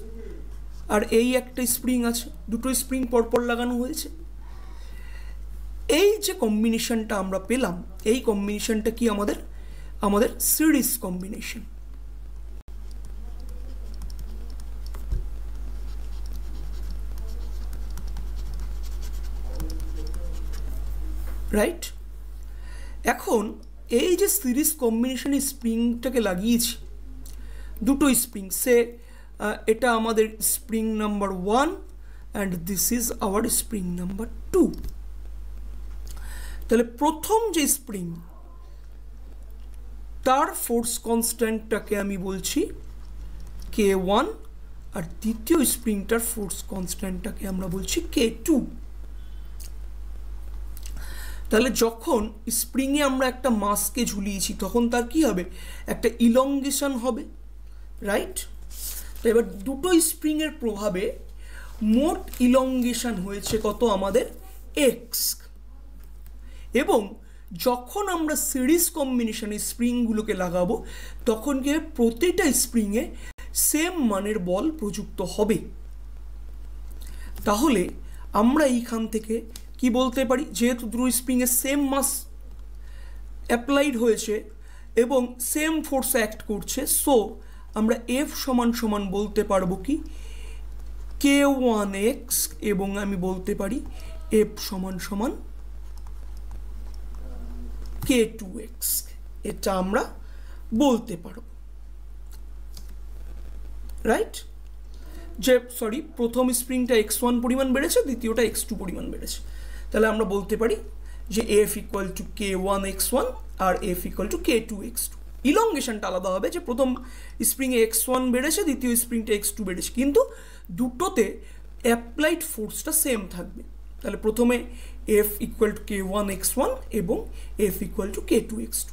আর এই একটা স্প্রিং আছে, দুটো স্প্রিং পরপর লাগানো হয়েছে। এই যে কম্বিনেশনটা আমরা পেলাম, এই কম্বিনেশনটা কি আমাদের সিরিজ কম্বিনেশন। রাইট। এখন এই যে সিরিজ কম্বিনেশনে স্প্রিংটাকে লাগিয়েছি, দুটো স্প্রিং, সে এটা আমাদের spring number 1 and this is hour spring number 2। তাহলে প্রথম যে স্প্রিং তার ফোর্স কনস্ট্যান্টটাকে আমি বলছি K1 আর দ্বিতীয় স্প্রিংটার ফোর্স কনস্ট্যান্টটাকে আমরা বলছি K2। তাহলে যখন স্প্রিংয়ে আমরা একটা মাসকে ঝুলিয়েছি তখন তার কি হবে, একটা ইলংগেশন হবে, রাইট। তো এবার দুটো স্প্রিংয়ের প্রভাবে মোট ইলংগেশন হয়েছে কত আমাদের এক্স। এবং যখন আমরা সিরিজ কম্বিনেশনে স্প্রিংগুলোকে লাগাবো তখন কি প্রতিটা স্প্রিংয়ে সেম মানের বল প্রযুক্ত হবে। তাহলে আমরা এইখান থেকে কি বলতে পারি, যেহেতু দুটো স্প্রিংয়ে সেম মাস অ্যাপ্লাইড হয়েছে এবং সেম ফোর্স অ্যাক্ট করছে, সো আমরা এফ সমান সমান বলতে পারবো কি K1x, এবং আমি বলতে পারি এফ সমান সমান K2x, এটা আমরা বলতে পারবো, রাইট। যে সরি প্রথম স্প্রিংটা x1 পরিমাণ বেড়েছে, দ্বিতীয়টা x2 পরিমাণ বেড়েছে। তাহলে আমরা বলতে পারি যে F ইকুয়াল টু k1x1 আর F ইকুয়াল টু k2x2। ইলংগেশনটা আলাদা হবে, যে প্রথম স্প্রিংয়ে x1 বেড়েছে, দ্বিতীয় স্প্রিংটা x2 বেড়েছে, কিন্তু দুটোতে অ্যাপ্লাইড ফোর্সটা সেম থাকবে। তাহলে প্রথমে F ইকুয়াল টু k1x1 এবং F ইকুয়াল টু k2x2,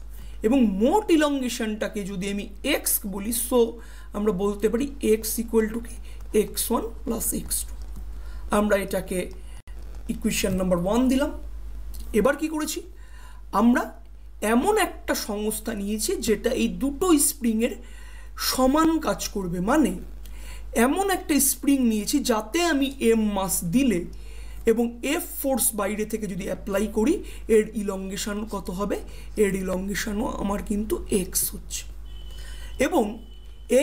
এবং মোট ইলংগেশনটাকে যদি আমি x বলি, সো আমরা বলতে পারি x ইকুয়াল টু কি x1 প্লাস x2। আমরা এটাকে ইকুয়েশন নাম্বার 1 দিলাম। এবার কি করেছি, আমরা এমন একটা সংস্থা নিয়েছি যেটা এই দুটো স্প্রিংয়ের সমান কাজ করবে, মানে এমন একটা স্প্রিং নিয়েছি যাতে আমি m মাস দিলে এবং F ফোর্স বাইরে থেকে যদি অ্যাপ্লাই করি, এর ইলংগেশন কত হবে, এর ইলংগেশনও আমার কিন্তু x হচ্ছে। এবং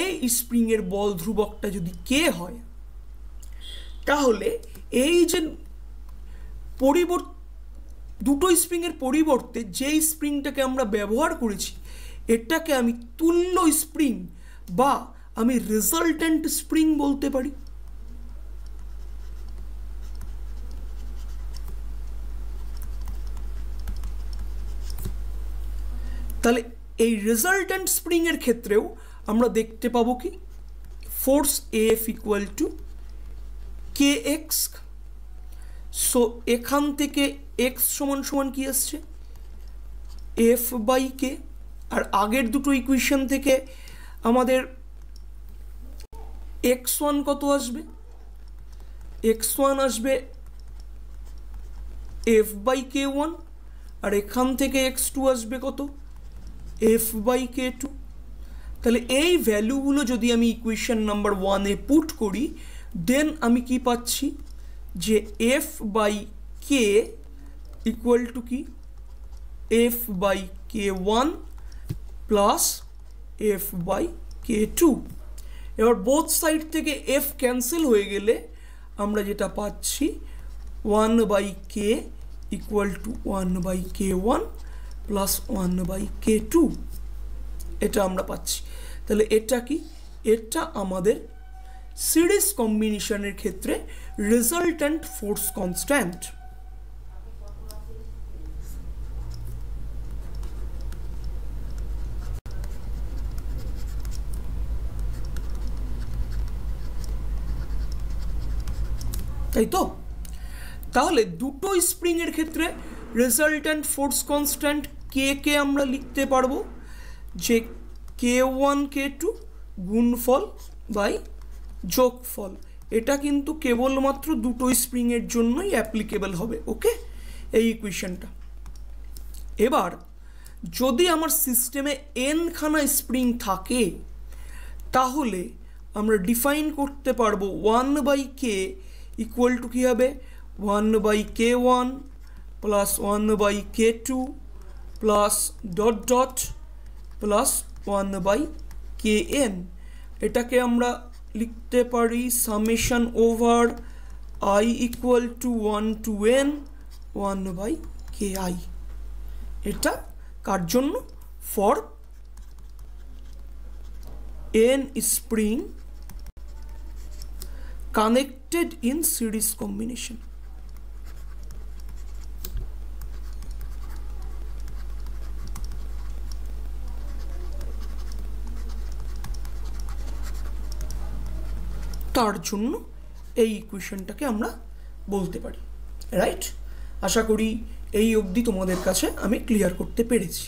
এই স্প্রিংয়ের বল ধ্রুবকটা যদি k হয়, তাহলে এই যে দুটো স্প্রিংয়ের পরিবর্তে যেই স্প্রিংটাকে আমরা ব্যবহার করেছি, এটাকে আমি তুল্য স্প্রিং বা আমি রেজাল্ট্যান্ট স্প্রিং বলতে পারি। তাহলে এই রেজাল্ট্যান্ট স্প্রিংয়ের ক্ষেত্রেও আমরা দেখতে পাবো কি force F equal two kx। So এখান থেকে x সমান সমান কি আসছে, F বাই k। আর আগের দুটো ইকুয়েশন থেকে আমাদের x1 কত আসবে, x1 আসবে F বাই k1, আর এখান থেকে x2 আসবে কত, F বাই k2। তাহলে এই ভ্যালুগুলো যদি আমি ইকুয়েশন নাম্বার 1-এ পুট করি, দেন আমি কি পাচ্ছি, যে F by k equal to কি F by k1 plus F by k2। এবার বোথ সাইড থেকে F ক্যান্সেল হয়ে গেলে আমরা যেটা পাচ্ছি 1 by k equal to 1 by k1 plus 1 by k2, এটা আমরা পাচ্ছি। তাহলে এটা কি, এটা আমাদের সিরিজ কম্বিনেশনের ক্ষেত্রে রেজাল্ট্যান্ট ফোর্স কনস্ট্যান্ট। তাই তো? তাহলে দুটো স্প্রিংয়ের ক্ষেত্রে রেজাল্ট্যান্ট ফোর্স কনস্ট্যান্ট কে আমরা লিখতে পারবো যে k1 k2 গুণফল বাই যোগফল। এটা কিন্তু কেবলমাত্র দুটো স্প্রিংয়ের জন্যই অ্যাপ্লিকেবল হবে। ওকে, এই ইকুয়েশনটা। এবার যদি আমার সিস্টেমে n খানা স্প্রিং থাকে, তাহলে আমরা ডিফাইন করতে পারবো 1 বাই k ইকুয়াল টু কী হবে, 1 by k1 plus 1 by k2 plus dot dot plus 1 by kn। এটাকে আমরা লিখতে পারি summation over i equal to 1 to n 1 by ki। এটা কার জন্য, for n spring connected in series combination। তার জন্য এই ইকুয়েশনটাকে আমরা বলতে পারি, রাইট? আশা করি এই অবধি তোমাদের কাছে আমি ক্লিয়ার করতে পেরেছি।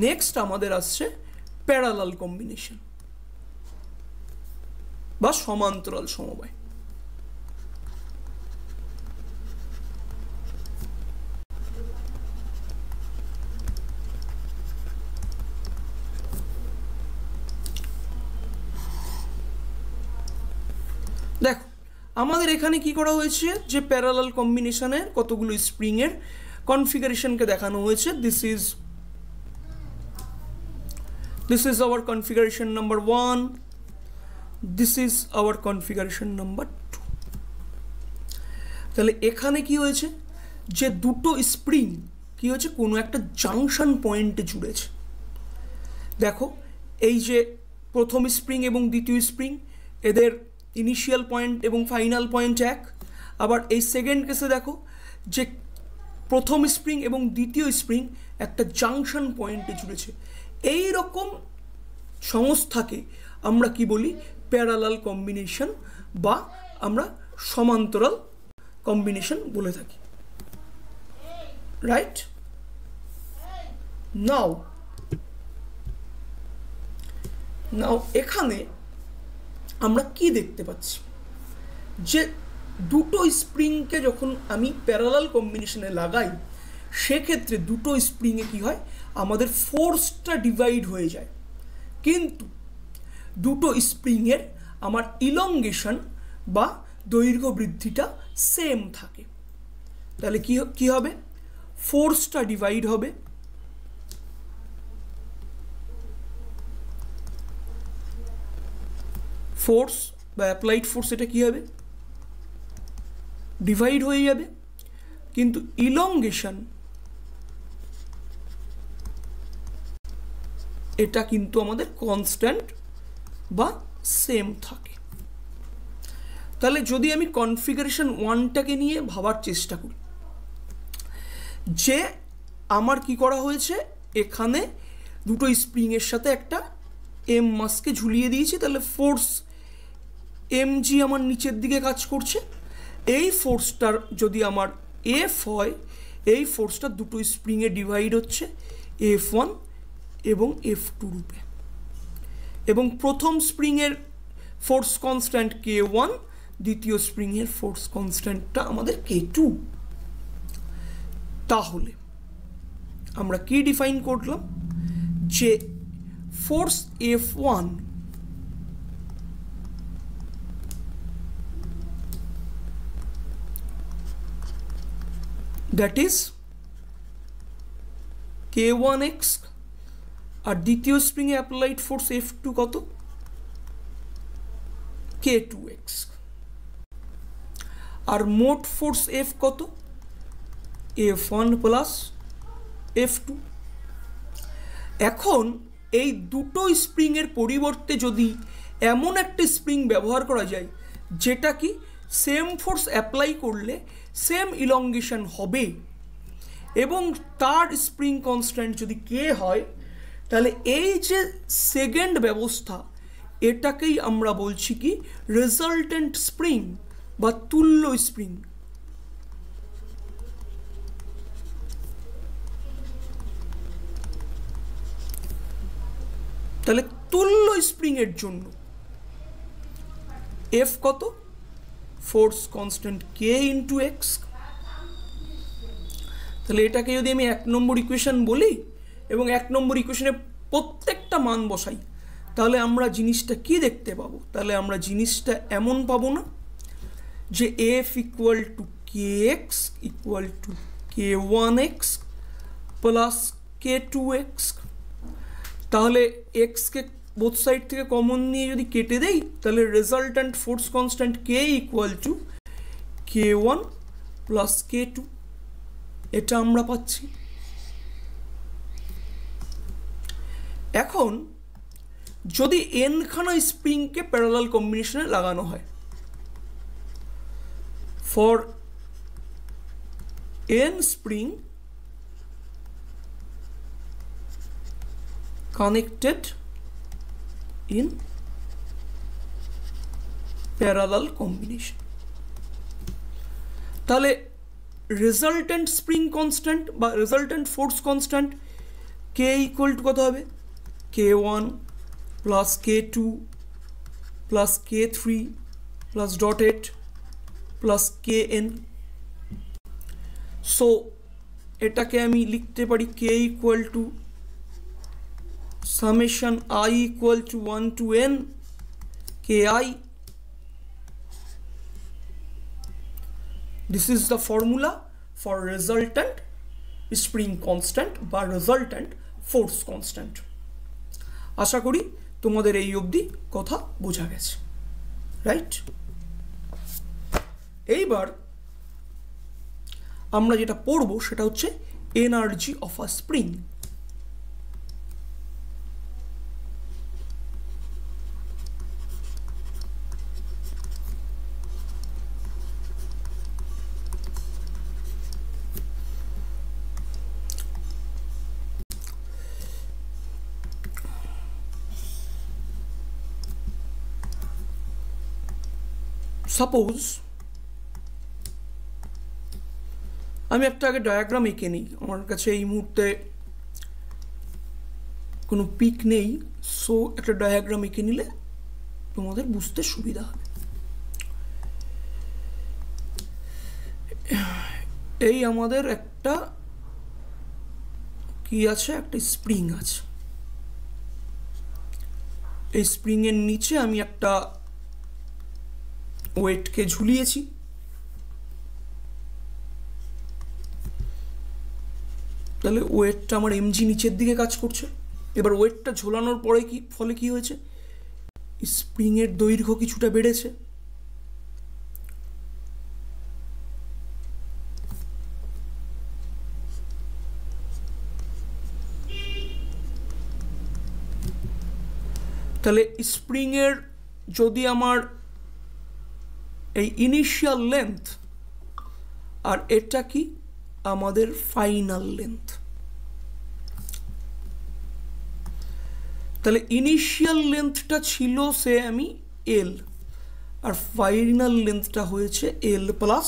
নেক্সট আমাদের আসছে প্যারালাল কম্বিনেশন বা সমান্তরাল সমবায়। দেখো আমাদের এখানে কি করা হয়েছে, যে প্যারালাল কম্বিনেশনের কতগুলো স্প্রিংয়ের কনফিগারেশনকে দেখানো হয়েছে। This is hour configuration number 1, this is hour configuration number 2। তাহলে এখানে কি হয়েছে, যে দুটো স্প্রিং কি হয়েছে, কোনো একটা জাংশন পয়েন্টে জুড়েছে। দেখো এই যে প্রথম স্প্রিং এবং দ্বিতীয় স্প্রিং এদের ইনিশিয়াল পয়েন্ট এবং ফাইনাল পয়েন্ট এক। আবার এই সেকেন্ড কেসে দেখো যে প্রথম স্প্রিং এবং দ্বিতীয় স্প্রিং একটা জাংশন পয়েন্টে জুড়েছে। এই রকম সংস্থাকে আমরা কি বলি? প্যারালাল কম্বিনেশন বা আমরা সমান্তরাল কম্বিনেশন বলে থাকি, রাইট? নাও এখানে আমরা কি দেখতে পাচ্ছি যে দুটো স্প্রিংকে যখন আমি প্যারালাল কম্বিনেশনে লাগাই সেক্ষেত্রে দুটো স্প্রিংয়ে কি হয়? আমাদের ফোর্সটা ডিভাইড হয়ে যায়, কিন্তু দুটো স্প্রিংয়ের আমার ইলংগেশন বা দৈর্ঘ্য বৃদ্ধিটা সেম থাকে। তাহলে কি হবে? ফোর্সটা ডিভাইড হবে, ফোর্স বা অ্যাপ্লাইড ফোর্স এটা কি হবে? ডিভাইড হয়ে যাবে, কিন্তু ইলংগেশন এটা কিন্তু আমাদের কনস্ট্যান্ট বা সেম থাকে। তাহলে যদি আমি কনফিগারেশন 1টাকে নিয়ে ভাবার চেষ্টা করি, যে আমার কি করা হয়েছে, এখানে দুটো স্প্রিংয়ের সাথে একটা এম মাসকে ঝুলিয়ে দিয়েছি, তাহলে ফোর্স mg আমার নিচের দিকে কাজ করছে। এই ফোর্সটার যদি আমার এফ হয়, এই ফোর্সটা দুটো স্প্রিংয়ে ডিভাইড হচ্ছে F1 এবং F2 রূপে, এবং প্রথম স্প্রিংয়ের ফোর্স কনস্ট্যান্ট K1, দ্বিতীয় স্প্রিংয়ের ফোর্স কনস্ট্যান্টটা আমাদের K2। তাহলে আমরা কি ডিফাইন করলাম? যে force F1 that is K1x, আর দ্বিতীয় স্প্রিংয়ে অ্যাপ্লাইড ফোর্স F2 কত? K2x, আর মোট ফোর্স F কত? F1 plus F2। এখন এই দুটো স্প্রিংয়ের পরিবর্তে যদি এমন একটা স্প্রিং ব্যবহার করা যায় যেটা কি সেম ফোর্স অ্যাপ্লাই করলে সেম ইলংগেশন হবে এবং তার স্প্রিং কনস্ট্যান্ট যদি K হয়, তাহলে এই যে সেকেন্ড ব্যবস্থা এটাকেই আমরা বলছি কি? রেজাল্টেন্ট স্প্রিং বা তুল্য স্প্রিং। তাহলে তুল্য স্প্রিং এর জন্য F কত? Force constant K into x. তাহলে এটাকে যদি আমি 1 নম্বর ইকুয়েশন বলি এবং 1 নম্বর ইকুয়েশনে প্রত্যেকটা মান বসাই, তাহলে আমরা জিনিসটা কি দেখতে পাবো? তাহলে আমরা জিনিসটা এমন পাবো না যে F equal two Kx equal to K1x plus K2x। তাহলে এক্সকে বোথ সাইড থেকে কমন নিয়ে যদি কেটে দেই, তাহলে resultant force constant K equal two K1 plus K2, এটা আমরা পাচ্ছি। এখন যদি n-খানা স্প্রিংকে প্যারালাল কম্বিনেশনে লাগানো হয়, for n spring connected in parallel combination, তাহলে রেজাল্টেন্ট স্প্রিং কনস্ট্যান্ট বা resultant force constant K equal to কত হবে? K1 plus K2 plus K3 plus dotted plus Kn। So এটাকে আমি লিখতে পারি K equal two summation I equal to 1 to n Ki. This is the formula for resultant spring constant বা resultant force constant. আশা করি তোমাদের এই অবধি কথা বোঝা গেছে, রাইট? এইবার আমরা যেটা পড়ব সেটা হচ্ছে energy of a spring. Suppose আমি একটা আগে ডায়াগ্রাম এঁকে নিই, আমার কাছে এই মুহূর্তে কোনো পিক নেই, সো একটা ডায়াগ্রাম এঁকে নিলে তোমাদের বুঝতে সুবিধা হবে। এই আমাদের একটা কি আছে, একটা স্প্রিং আছে, এই স্প্রিং এর নিচে আমি একটা ওয়েটকে ঝুলিয়েছি, তাহলে ওয়েটটা আমার এমজি নিচের দিকে কাজ করছে। এবার ওয়েটটা ঝোলানোর পরে ফলে কি হয়েছে, স্প্রিং এর দৈর্ঘ্য কিছুটা বেড়েছে, তাহলে স্প্রিং এর যদি আমার এই ইনিশিয়াল লেন্থ আর এটা কি আমাদের ফাইনাল লেন্থ, তাহলে ইনিশিয়াল লেন্থটা ছিল সে আমি এল, আর ফাইনাল লেন্থটা হয়েছে এল প্লাস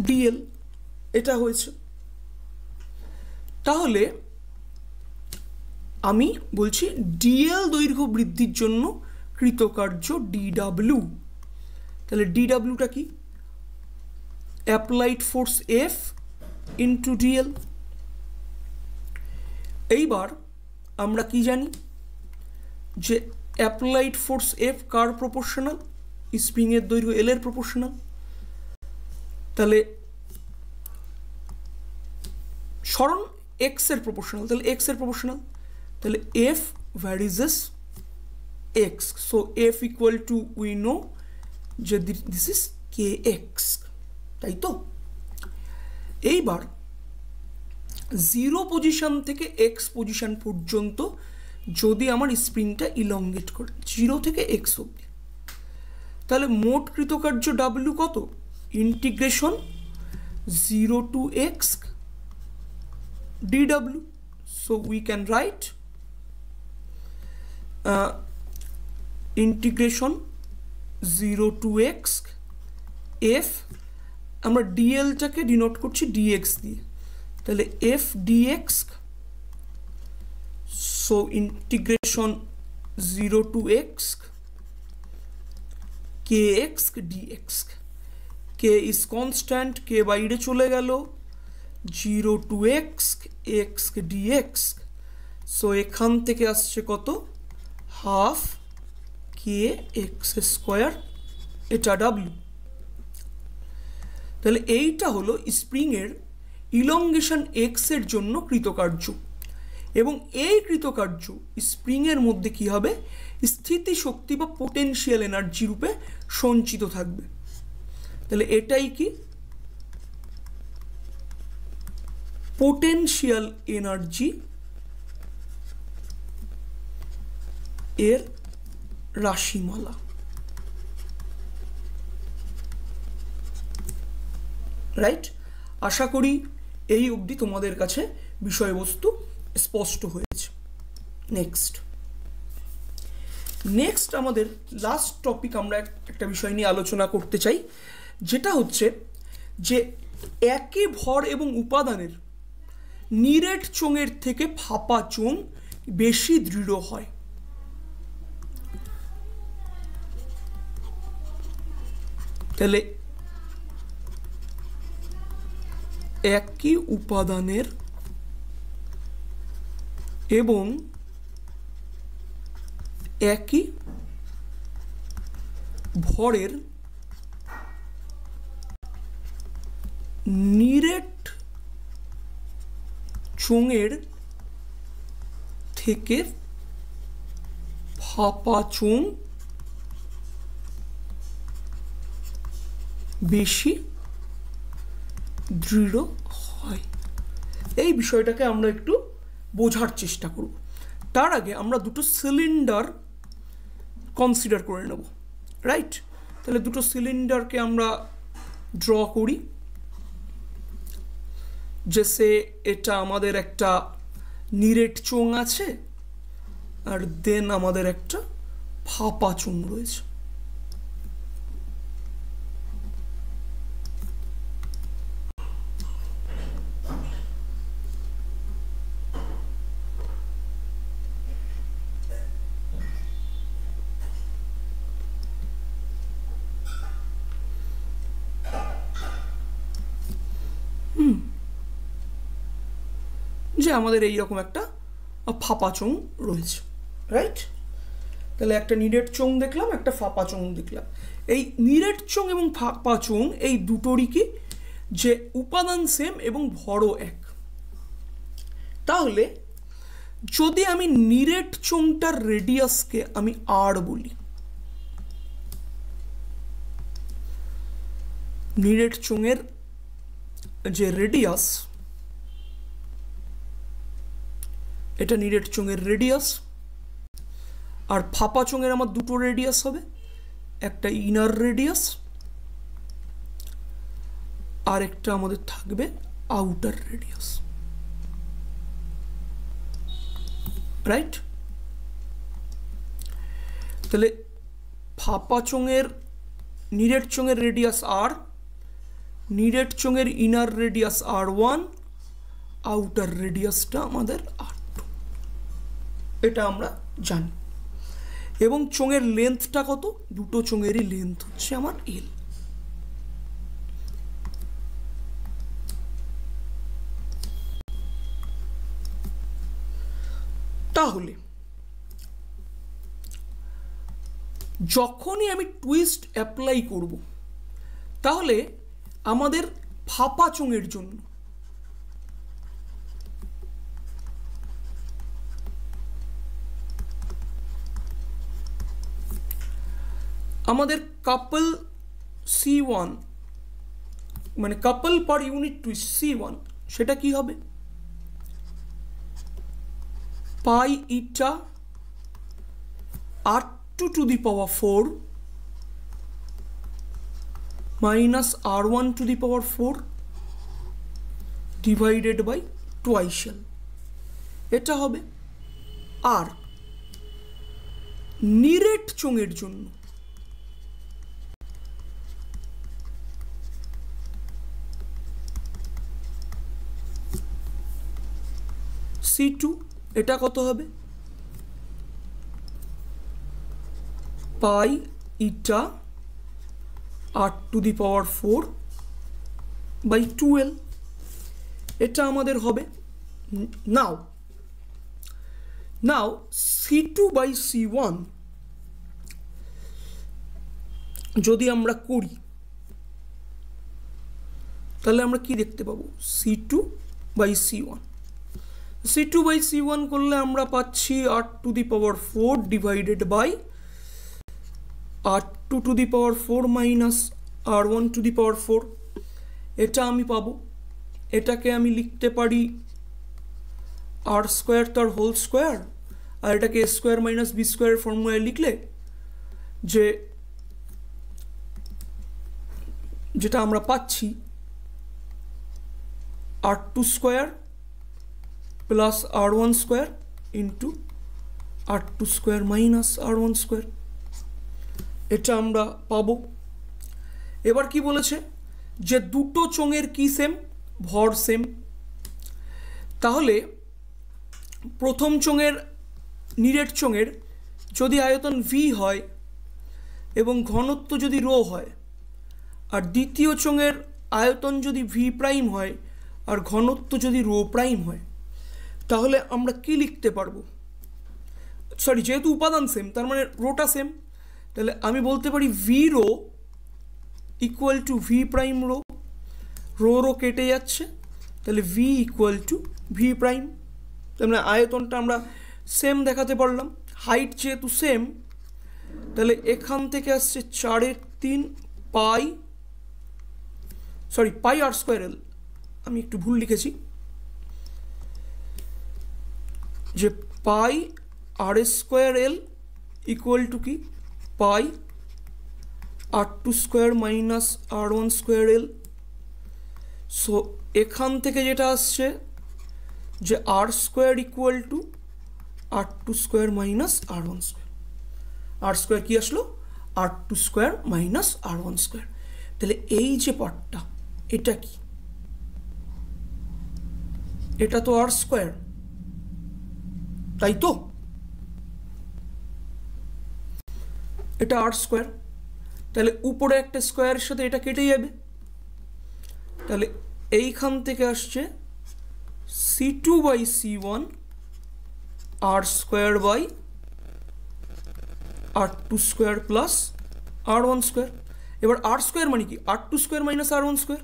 ডিএল, এটা হয়েছে। তাহলে আমি বলছি ডিএল দৈর্ঘ্য বৃদ্ধির জন্য কৃতকার্য ডিডাব্লিউ, তাহলে ডিডাব্লিউটা কি, applied force F into DL. এইবার আমরা কি জানি যে অ্যাপ্লাইড ফোর্স এফ কার প্রপোর্শনাল, স্প্রিং এর দৈর্ঘ্য এল এর প্রপোর্শনাল, তাহলে সরণ এক্স এর প্রপোর্শনাল, তাহলে এক্স এর প্রপোর্শনাল, তাহলে F varies as x, so F equal two we know যে দিস ইজ কে এক্স, তাই তো। এইবার জিরো পজিশন থেকে এক্স পজিশন পর্যন্ত যদি আমার স্প্রিংটা ইলংগেট করে জিরো থেকে এক্স অব্দি, তাহলে মোট কৃতকার্য ডাব্লিউ কত, ইন্টিগ্রেশন জিরো টু এক্স ডিডাব্লিউ, so we can write integration zero to X F, আমরা ডিএলটাকে ডিনোট করছি ডিএক্স দিয়ে, তাহলে F dx, so integration zero to X K X dx, K is constant, K বাইরে চলে গেল, zero to X X dx, so এখান থেকে আসছে কত, হাফ কে এক্স স্কোয়ার, এটা ডাব্লিউ। তাহলে এইটা হলো স্প্রিংয়ের ইলংগেশন এক্স এর জন্য কৃতকার্য, এবং এই কৃতকার্য স্প্রিংয়ের মধ্যে কি হবে, স্থিতিশক্তি বা পোটেনশিয়াল এনার্জি রূপে সঞ্চিত থাকবে। তাহলে এটাই কি পোটেনশিয়াল এনার্জি এর রাশিমালা, রাইট। আশা করি এই অবধি তোমাদের কাছে বিষয়বস্তু স্পষ্ট হয়েছে। নেক্সট আমাদের লাস্ট টপিক, আমরা একটা বিষয় নিয়ে আলোচনা করতে চাই, যেটা হচ্ছে যে একই ভর এবং উপাদানের নিরেট চোঙের থেকে ফাঁপা চোঙ বেশি দৃঢ় হয়। তাহলে একই উপাদানের এবং একই ভরের নিরেট চোঙের থেকে ফাঁপা চোঙ বেশি দৃঢ় হয়। এই বিষয়টাকে আমরা একটু বোঝার চেষ্টা করব। তার আগে আমরা দুটো সিলিন্ডার কনসিডার করে নেব, রাইট। তাহলে দুটো সিলিন্ডারকে আমরা ড্র করি, জেসে এটা আমাদের একটা নিরেট চোঙ আছে আর দেন আমাদের একটা ফাঁপা চোঙ রয়েছে। যে আমাদের এইরকম একটা ফাঁপা চোঙ রয়েছে, রাইট? তাহলে একটা নিরেট চোঙ দেখলাম, একটা ফাঁপা চোঙ দেখলাম। এই নিরেট চোঙ এবং ফাঁপা চোঙ এই দুটোরই কি যে উপাদান সেম এবং ভরও এক। তাহলে যদি আমি নিরেট চোঙটার রেডিয়াসকে আমি আর বলি, নিরেট চোঙের যে রেডিয়াস, এটা নিরেট চোঙের রেডিয়াস, আর ফাঁপা চোঙের আমার দুটো রেডিয়াস হবে, একটা ইনার রেডিয়াস আর একটা আমাদের থাকবে আউটার রেডিয়াস, রাইট? তাহলে ফাঁপা চোঙের নিরেট চোঙের রেডিয়াস আর, নিরেট চোঙের ইনার রেডিয়াস R1, আউটার রেডিয়াসটা আমাদের R2, এটা আমরা জানি। এবং চোঙের লেন্থটা কত? দুটো চোঙেরই লেন্থ হচ্ছে আমার L। তাহলে যখনই আমি টুইস্ট অ্যাপ্লাই করব, তাহলে আমাদের ফাঁপা চোঙের জন্য আমাদের কাপল C1 মানে কাপল পার ইউনিট টুইস্ট C1, সেটা কি হবে? পাই ইটা R2 to the power 4 minus R1 to the power 4 divided by twice L, এটা হবে। আর নিরেট চোঙের জন্য C2, এটা কত হবে? পাই ইটা R to the power 4 by 2L, এটা আমাদের হবে। নাও C2 by C1 যদি আমরা করি, তাহলে আমরা কি দেখতে পাবো? C2 by C1, C2 by C1 করলে আমরা পাচ্ছি R to the power 4 divided by R2 to the power 4 minus R1 to the power 4, এটা আমি পাবো। এটাকে আমি লিখতে পারি R স্কোয়ার তার হোল স্কোয়ার, আর এটাকে A square minus B square ফর্মুলায় লিখলে যেটা আমরা পাচ্ছি R2 square plus R1 square into R2 square minus R1 square, এটা আমরা পাবো। এবার কি বলেছে? যে দুটো চোঙের কি সেম? ভর সেম। তাহলে প্রথম চোঙের নিরেট চোঙের যদি আয়তন V হয় এবং ঘনত্ব যদি রো হয়, আর দ্বিতীয় চোঙের আয়তন যদি V প্রাইম হয় আর ঘনত্ব যদি রো প্রাইম হয়, তাহলে আমরা কি লিখতে পারবো? সরি, যেহেতু উপাদান সেম তার মানে রোটা সেম, তাহলে আমি বলতে পারি V rho equal to V prime rho, rho কেটে যাচ্ছে, তাহলে V equal to V prime. তাহলে আয়তনটা আমরা সেম দেখাতে পারলাম, হাইট যেহেতু সেম, তাহলে এখান থেকে আসছে 4/3 পাই আর স্কোয়ার এল, আমি একটু ভুল লিখেছি, যে pi R square L equal to কি? Pi R2 square minus R1 square L. So এখান থেকে যেটা আসছে যে R square equal to R2 square minus R1 square, R square কি আসলো? R2 square minus R1 square. তাহলে এই যে পার্টটা, এটা কি? এটা তো R স্কোয়ার, তাই তো? এটা R স্কোয়ার, তাহলে উপরে একটা স্কোয়ারের সাথে এটা কেটে যাবে, তাহলে এইখান থেকে আসছে C2 by C1 R square by R2 square plus R1 square। এবার R স্কোয়ার মানে কি R2 square minus R1 square,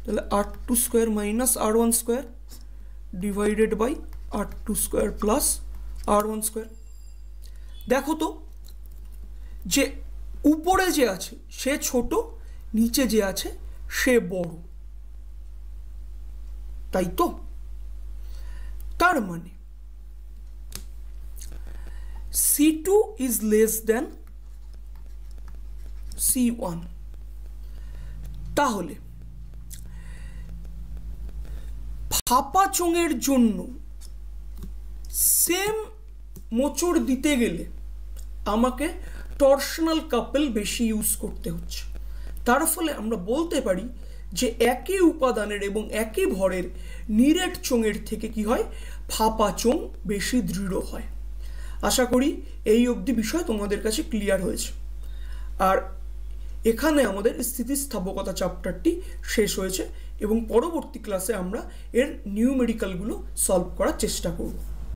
তাহলে R2 square minus R1 square divided by R2 square plus R1 square. দেখো তো যে উপরে যে আছে সে ছোট, নিচে যে আছে সে বড়, তাই তো? তার মানে C2 is less than C1। তাহলে ফাঁপা চোঙের জন্য সেম মোচড় দিতে গেলে আমাকে টর্শনাল কাপল বেশি ইউজ করতে হচ্ছে। তার ফলে আমরা বলতে পারি যে একই উপাদানের এবং একই ভরের নিরেট চোঙের থেকে কি হয়, ফাঁপা চোঙ বেশি দৃঢ় হয়। আশা করি এই অবধি বিষয় তোমাদের কাছে ক্লিয়ার হয়েছে। আর এখানে আমাদের স্থিতিস্থাপকতা চ্যাপ্টারটি শেষ হয়েছে এবং পরবর্তী ক্লাসে আমরা এর নিউমেরিক্যালগুলো সলভ করার চেষ্টা করব।